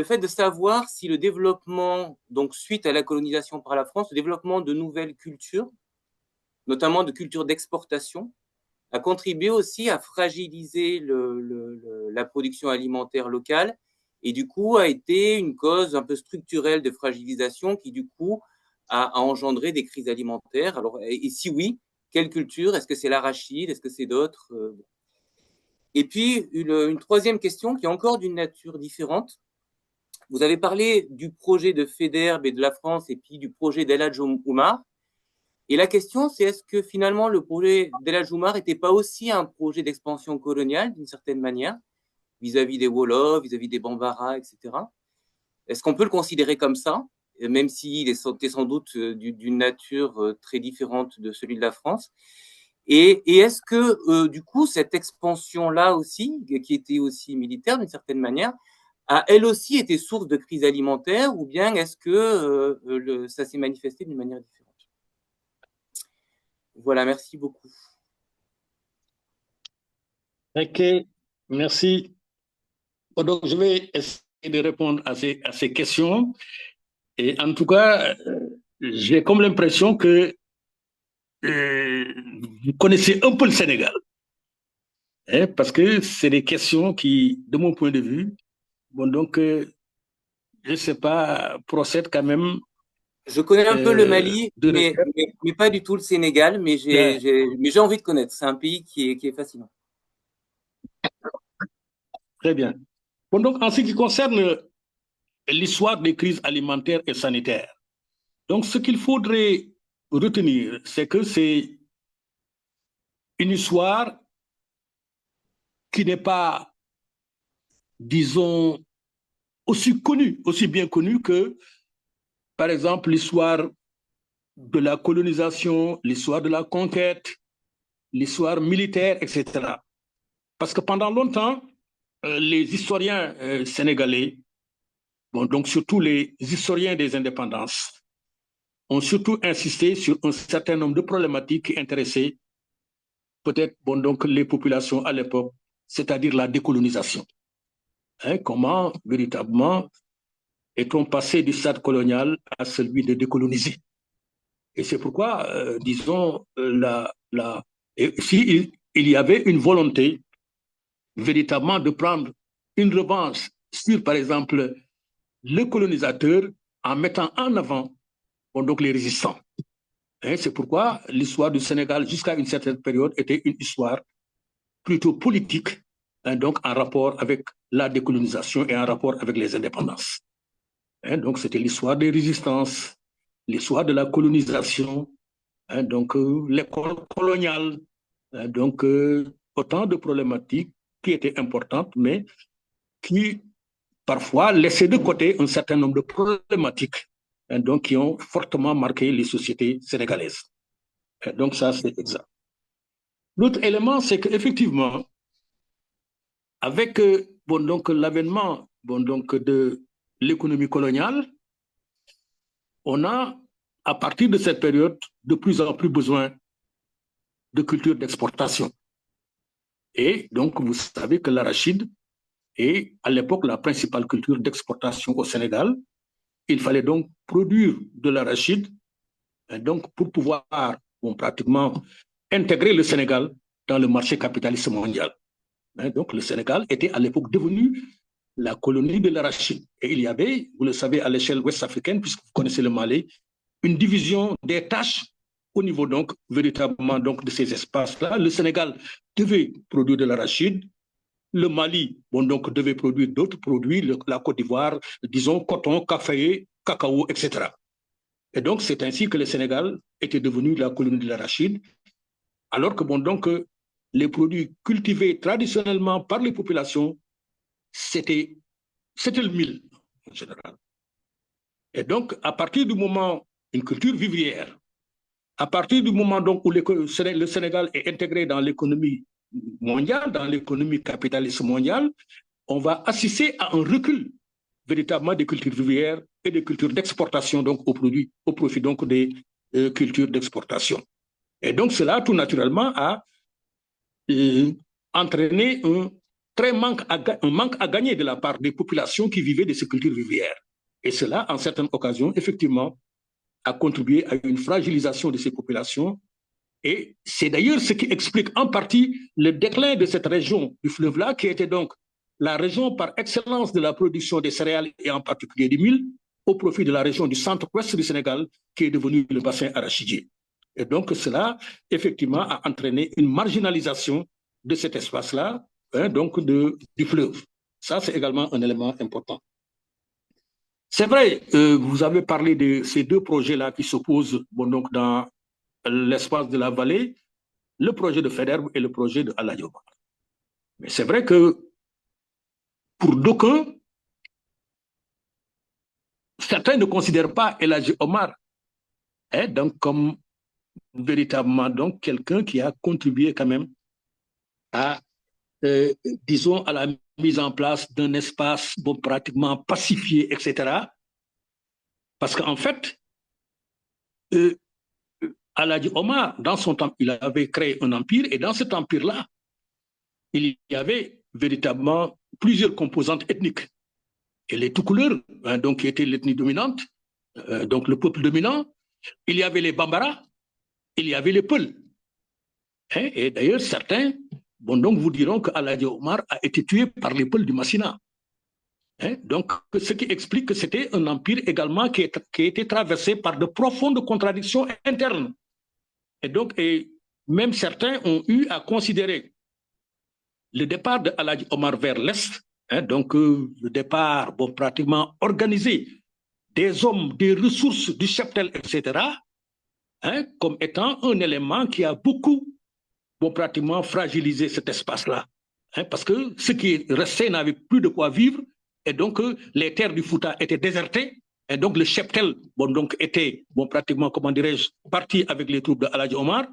fait de savoir si le développement, donc suite à la colonisation par la France, le développement de nouvelles cultures, notamment de cultures d'exportation, a contribué aussi à fragiliser la production alimentaire locale et du coup a été une cause un peu structurelle de fragilisation qui du coup a engendré des crises alimentaires. Alors, et si oui, quelle culture? Est-ce que c'est l'arachide? Est-ce que c'est d'autres? Et puis, une troisième question qui est encore d'une nature différente. Vous avez parlé du projet de Faidherbe et de la France et puis du projet d'El Hadj Oumar. Et la question, c'est est-ce que finalement le projet d'El Hadj Oumar n'était pas aussi un projet d'expansion coloniale d'une certaine manière, vis-à-vis des Wolofs, vis-à-vis des Bambara, etc. Est-ce qu'on peut le considérer comme ça, même s'il était sans doute d'une nature très différente de celui de la France? Et est-ce que, du coup, cette expansion-là aussi, qui était aussi militaire d'une certaine manière, a elle aussi été source de crise alimentaire, ou bien est-ce que ça s'est manifesté d'une manière différente? Voilà, merci beaucoup. Ok, merci. Donc, je vais essayer de répondre à ces questions. Et en tout cas, j'ai comme l'impression que vous connaissez un peu le Sénégal. Hein, parce que c'est des questions qui, de mon point de vue, bon, donc, je ne sais pas, procèdent quand même. Je connais un peu le Mali, mais pas du tout le Sénégal, mais j'ai envie de connaître. C'est un pays qui est fascinant. Très bien. Bon, donc, en ce qui concerne l'histoire des crises alimentaires et sanitaires, donc ce qu'il faudrait retenir, c'est que c'est une histoire qui n'est pas, disons, aussi bien connue que, par exemple, l'histoire de la colonisation, l'histoire de la conquête, l'histoire militaire, etc. Parce que pendant longtemps, les historiens sénégalais, bon, donc surtout les historiens des indépendances, ont surtout insisté sur un certain nombre de problématiques qui intéressaient peut-être bon, donc, les populations à l'époque, c'est-à-dire la décolonisation. Comment véritablement est-on passé du stade colonial à celui de décoloniser? Et c'est pourquoi, disons, il y avait une volonté véritablement de prendre une revanche sur, par exemple, le colonisateur en mettant en avant bon, donc, les résistants. C'est pourquoi l'histoire du Sénégal, jusqu'à une certaine période, était une histoire plutôt politique, donc en rapport avec la décolonisation et en rapport avec les indépendances. Donc c'était l'histoire des résistances, l'histoire de la colonisation, donc l'école coloniale, donc autant de problématiques qui étaient importantes, mais qui parfois laissaient de côté un certain nombre de problématiques donc, qui ont fortement marqué les sociétés sénégalaises. Donc ça, c'est exact. L'autre élément, c'est qu'effectivement, avec bon, donc, l'avènement bon, donc, de l'économie coloniale, on a, à partir de cette période, de plus en plus besoin de culture d'exportation. Et donc, vous savez que l'arachide est, à l'époque, la principale culture d'exportation au Sénégal. Il fallait donc produire de l'arachide donc, pour pouvoir bon, pratiquement intégrer le Sénégal dans le marché capitaliste mondial. Donc, le Sénégal était à l'époque devenu la colonie de l'arachide. Et il y avait, vous le savez, à l'échelle ouest-africaine, puisque vous connaissez le Mali, une division des tâches au niveau donc véritablement donc de ces espaces-là. Le Sénégal devait produire de l'arachide, le Mali bon, donc, devait produire d'autres produits, la Côte d'Ivoire, disons coton, café, cacao, etc. Et donc c'est ainsi que le Sénégal était devenu la colonie de l'arachide, alors que bon, donc, les produits cultivés traditionnellement par les populations, c'était le mil en général. Et donc, à partir du moment, une culture vivrière, à partir du moment donc, où le Sénégal est intégré dans l'économie mondiale, dans l'économie capitaliste mondiale, on va assister à un recul véritablement des cultures vivrières et des cultures d'exportation donc, au profit donc, des cultures d'exportation. Et donc, cela, tout naturellement, a entraîné un manque à gagner de la part des populations qui vivaient de ces cultures vivrières. Et cela, en certaines occasions, effectivement, a contribué à une fragilisation de ces populations. Et c'est d'ailleurs ce qui explique en partie le déclin de cette région du fleuve-là, qui était donc la région par excellence de la production des céréales et en particulier du mil, au profit de la région du centre-ouest du Sénégal, qui est devenue le bassin arachidier. Et donc cela, effectivement, a entraîné une marginalisation de cet espace-là, donc du fleuve. Ça, c'est également un élément important. C'est vrai, vous avez parlé de ces deux projets-là qui s'opposent bon, donc dans l'espace de la vallée, le projet de Faidherbe et le projet de Alhaji Omar. Mais c'est vrai que pour d'aucuns, certains ne considèrent pas Alhaji Omar donc comme véritablement donc quelqu'un qui a contribué quand même à, disons, à la mise en place d'un espace bon, pratiquement pacifié, etc. Parce qu'en fait, Alhaji Omar, dans son temps, il avait créé un empire et dans cet empire-là, il y avait véritablement plusieurs composantes ethniques. Et les Toucouleurs, donc, qui étaient l'ethnie dominante, donc le peuple dominant, il y avait les Bambara, il y avait les Peuls. Et d'ailleurs, certains bon, donc, vous diront qu'Alhaji Omar a été tué par les Peuls du Massina. Donc, ce qui explique que c'était un empire également qui a été traversé par de profondes contradictions internes. Et donc, même certains ont eu à considérer le départ de Alhaji Omar vers l'Est, donc le départ bon, pratiquement organisé des hommes, des ressources du cheptel, etc., comme étant un élément qui a beaucoup bon, pratiquement fragilisé cet espace-là. Parce que ceux qui restaient n'avaient plus de quoi vivre, et donc les terres du Fouta étaient désertées, et donc le cheptel bon, donc, était bon, pratiquement, comment dirais-je, parti avec les troupes de Alhaji Omar,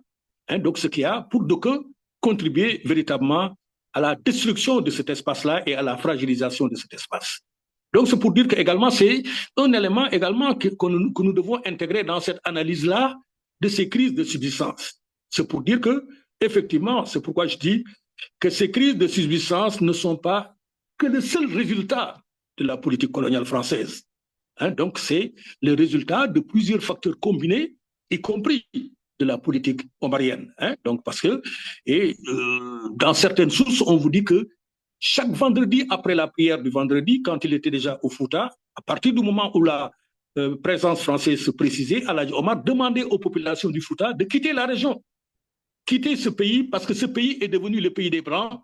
donc ce qui a, pour d'aucuns, contribué véritablement à la destruction de cet espace-là et à la fragilisation de cet espace. Donc c'est pour dire que également c'est un élément également que nous devons intégrer dans cette analyse-là de ces crises de subsistance. C'est pour dire que effectivement, c'est pourquoi je dis que ces crises de subsistance ne sont pas que le seul résultat de la politique coloniale française. Donc, c'est le résultat de plusieurs facteurs combinés, y compris de la politique omarienne. Donc, parce que, dans certaines sources, on vous dit que chaque vendredi, après la prière du vendredi, quand il était déjà au Fouta, à partir du moment où la présence française se précisait, Aladji Omar demandait aux populations du Fouta de quitter la région, quitter ce pays, parce que ce pays est devenu le pays des Blancs.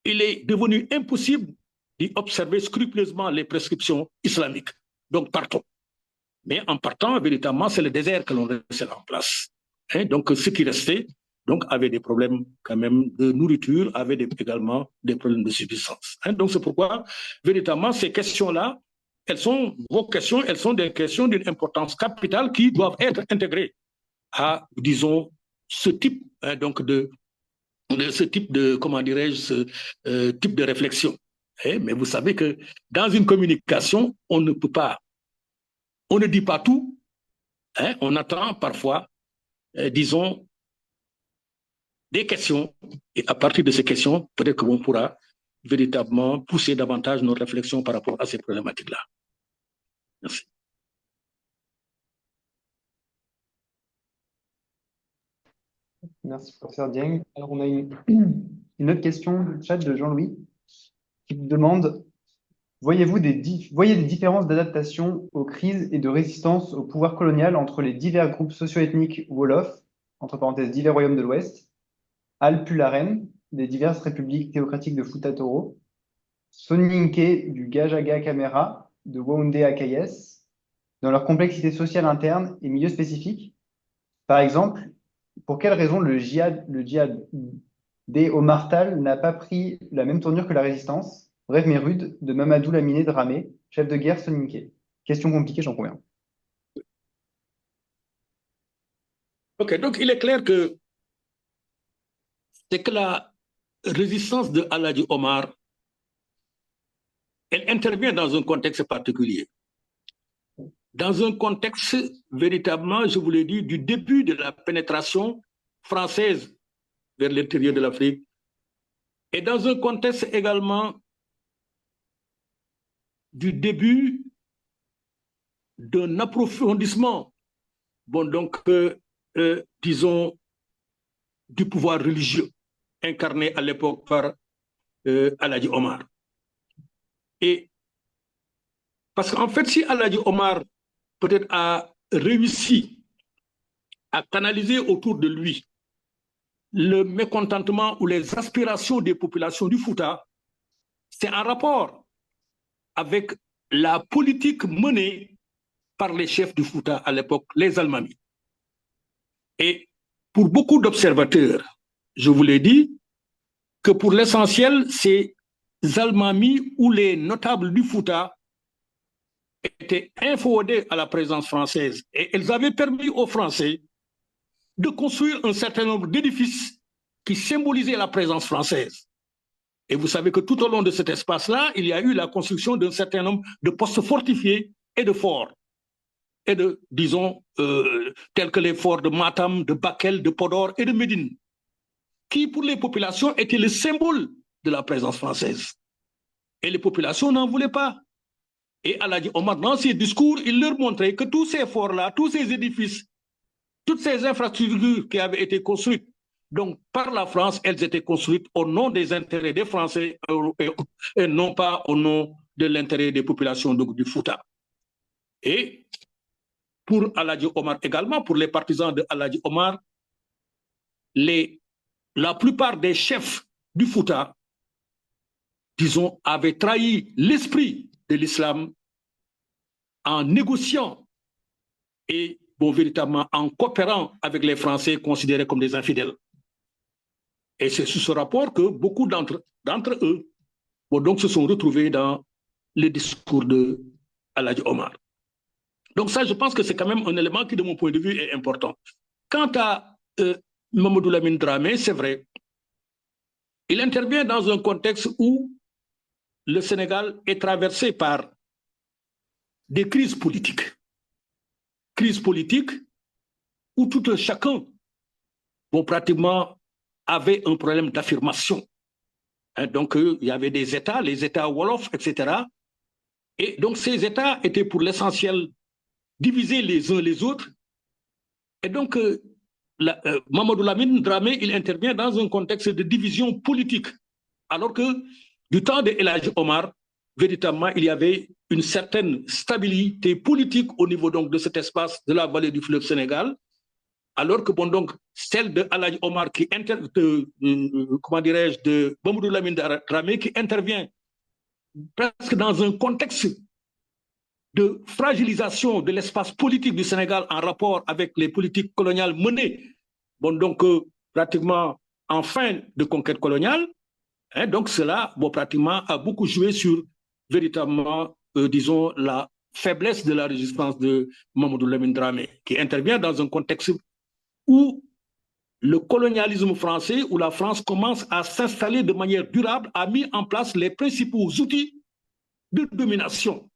Il est devenu impossible d'y observer scrupuleusement les prescriptions islamiques. Donc, partons. Mais en partant, véritablement, c'est le désert que l'on laissait en place. Donc, ce qui restait donc, avait des problèmes quand même de nourriture, avait également des problèmes de subsistance. Donc, c'est pourquoi, véritablement, ces questions-là, vos questions, elles sont des questions d'une importance capitale qui doivent être intégrées à, disons, ce type comment dirais-je, ce type de réflexion. Mais vous savez que dans une communication, on ne peut pas, on ne dit pas tout, on attend parfois, disons, des questions, et à partir de ces questions, peut-être qu'on pourra véritablement pousser davantage nos réflexions par rapport à ces problématiques-là. Merci. Merci, professeur Dieng. Alors, on a une autre question du chat de Jean-Louis qui demande: voyez des différences d'adaptation aux crises et de résistance au pouvoir colonial entre les divers groupes socio-ethniques Wolof, entre parenthèses divers royaumes de l'Ouest, Alpularen, des diverses républiques théocratiques de Fouta Toro, Soninké du Gajaga Camera, de Waoundé Akayes, dans leur complexité sociale interne et milieux spécifiques? Par exemple, pour quelle raison le djihad des Omar Tall n'a pas pris la même tournure que la résistance, bref mais rude, de Mamadou Lamine Dramé, chef de guerre Soninké? Question compliquée, j'en conviens. Ok, donc il est clair que c'est que la résistance de Aladji Omar, elle intervient dans un contexte particulier. Dans un contexte véritablement, je vous l'ai dit, du début de la pénétration française vers l'intérieur de l'Afrique, et dans un contexte également du début d'un approfondissement, disons, du pouvoir religieux incarné à l'époque par Aladji Omar. Et parce qu'en fait, si Aladji Omar peut-être a réussi à canaliser autour de lui le mécontentement ou les aspirations des populations du Fouta, c'est en rapport avec la politique menée par les chefs du Fouta à l'époque, les Almamis. Et pour beaucoup d'observateurs, je vous l'ai dit, que pour l'essentiel, ces Almamis ou les notables du Fouta étaient inféodés à la présence française et ils avaient permis aux Français de construire un certain nombre d'édifices qui symbolisaient la présence française. Et vous savez que tout au long de cet espace-là, il y a eu la construction d'un certain nombre de postes fortifiés et de forts, et de, disons, tels que les forts de Matam, de Bakel, de Podor et de Médine, qui pour les populations étaient le symbole de la présence française. Et les populations n'en voulaient pas. Et Aladji Omar, dans ses discours, il leur montrait que tous ces forts-là, tous ces édifices, toutes ces infrastructures qui avaient été construites donc, par la France, elles étaient construites au nom des intérêts des Français et non pas au nom de l'intérêt des populations du Fouta. Et pour Aladji Omar également, pour les partisans de Aladji Omar, la plupart des chefs du Fouta, disons, avaient trahi l'esprit de l'islam en négociant et, véritablement, en coopérant avec les Français considérés comme des infidèles. Et c'est sous ce rapport que beaucoup d'entre eux donc se sont retrouvés dans le discours de Aladji Omar. Donc ça, je pense que c'est quand même un élément qui, de mon point de vue, est important. Quant à Mamadou Lamine Dramé, c'est vrai, il intervient dans un contexte où le Sénégal est traversé par des crises politiques. Crises politiques où tout un chacun, pratiquement avait un problème d'affirmation. Donc, il y avait des États, les États Wolof, etc. Et donc, ces États étaient pour l'essentiel divisés les uns les autres. Et donc, Mamadou Lamine Dramé, il intervient dans un contexte de division politique. Alors que du temps de El Hadji Omar, véritablement, il y avait une certaine stabilité politique au niveau donc, de cet espace de la vallée du fleuve Sénégal, alors que bon, donc, celle de El Hadji Omar, comment dirais-je, de Mamadou Lamine Dramé, qui intervient presque dans un contexte de fragilisation de l'espace politique du Sénégal en rapport avec les politiques coloniales menées, bon, donc, pratiquement en fin de conquête coloniale. Donc cela, bon, pratiquement, a beaucoup joué sur véritablement, disons, la faiblesse de la résistance de Mamadou Lamine Dramé, qui intervient dans un contexte où le colonialisme français, où la France commence à s'installer de manière durable, a mis en place les principaux outils de domination.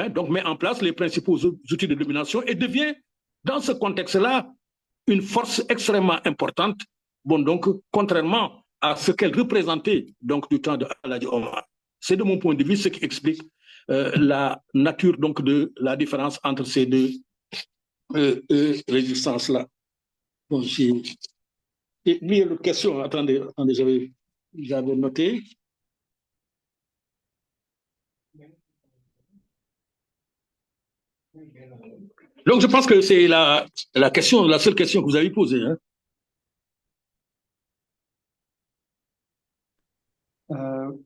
Donc met en place les principaux outils de domination et devient, dans ce contexte-là, une force extrêmement importante, bon, donc, contrairement à ce qu'elle représentait donc, du temps de El Hadji Omar. C'est de mon point de vue ce qui explique la nature donc, de la différence entre ces deux résistances-là. Bon, j'ai mis une question, attendez, j'avais noté. Donc je pense que c'est la seule question que vous avez posée. Hein.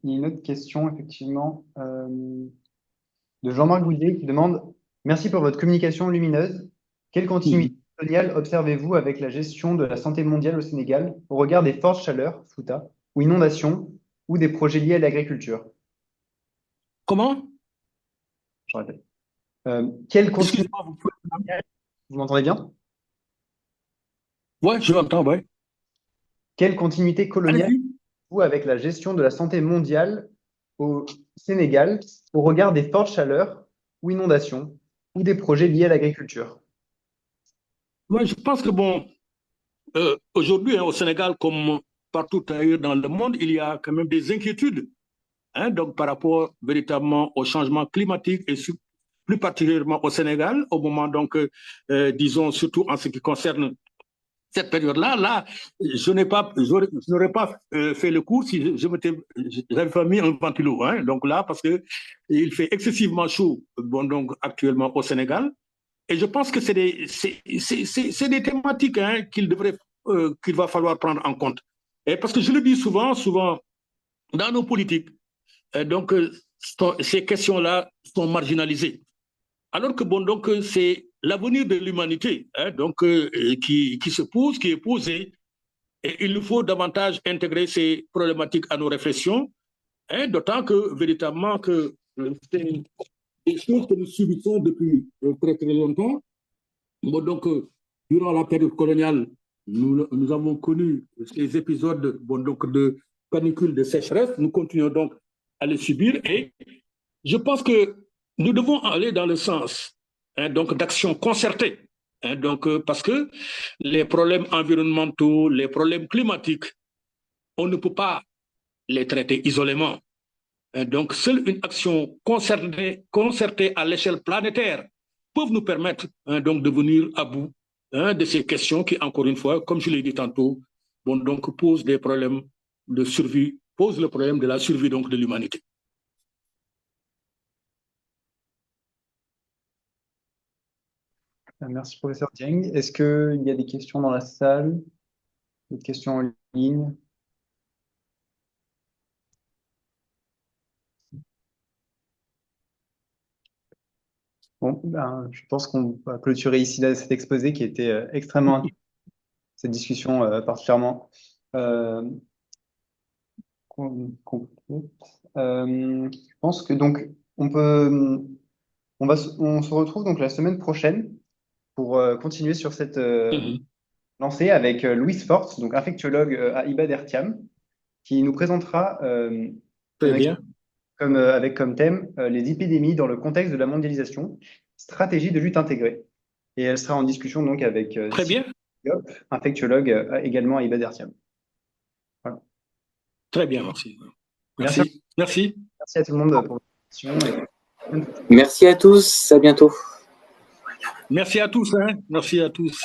Il y a une autre question, effectivement, de Jean-Marc Gouillet qui demande « Merci pour votre communication lumineuse. Quelle continuité coloniale observez-vous avec la gestion de la santé mondiale au Sénégal au regard des fortes chaleurs, Fouta, ou inondations, ou des projets liés à l'agriculture ?» Comment? Je répète. Quelle continuité coloniale... Vous m'entendez bien? Oui, je l'entends, oui. Quelle continuité coloniale avec la gestion de la santé mondiale au Sénégal au regard des fortes chaleurs ou inondations ou des projets liés à l'agriculture? Moi, je pense que, bon, aujourd'hui, au Sénégal, comme partout ailleurs dans le monde, il y a quand même des inquiétudes donc, par rapport véritablement au changement climatique et plus particulièrement au Sénégal, au moment, donc, disons, surtout en ce qui concerne cette période-là, là, je n'aurais pas fait le cours si j'avais pas mis un ventilo. Donc là, parce que il fait excessivement chaud, bon, donc actuellement au Sénégal, et je pense que c'est des thématiques qu'il va falloir prendre en compte. Et parce que je le dis souvent dans nos politiques, donc ces questions-là sont marginalisées. Alors que bon, donc c'est l'avenir de l'humanité donc, qui se pose, qui est posé, et il nous faut davantage intégrer ces problématiques à nos réflexions, d'autant que véritablement que c'est des choses que nous subissons depuis très très longtemps. Bon, donc, durant la période coloniale, nous avons connu ces épisodes bon, donc, de canicule, de sécheresse. Nous continuons donc à les subir, et je pense que nous devons aller dans le sens donc d'action concertée. Donc, parce que les problèmes environnementaux, les problèmes climatiques, on ne peut pas les traiter isolément. Donc, seule une action concertée à l'échelle planétaire peut nous permettre donc de venir à bout de ces questions qui, encore une fois, comme je l'ai dit tantôt, bon, donc, posent des problèmes de survie, posent le problème de la survie donc, de l'humanité. Merci, professeur Dieng. Est-ce qu'il y a des questions dans la salle? Des questions en ligne? Bon, ben, je pense qu'on va clôturer ici cet exposé qui était extrêmement intéressant, cette discussion particulièrement complète. Je pense que donc on se retrouve donc la semaine prochaine pour continuer sur cette lancée avec Louise Forte, donc infectiologue à IBAD Ertiam, qui nous présentera avec comme thème les épidémies dans le contexte de la mondialisation, stratégie de lutte intégrée. Et elle sera en discussion donc avec Très bien. Diop, infectiologue également à IBAD Ertiam. Très bien, merci. Merci. Merci. Merci à tout le monde pour votre question. Merci à tous, à bientôt. Merci à tous. Hein. Merci à tous.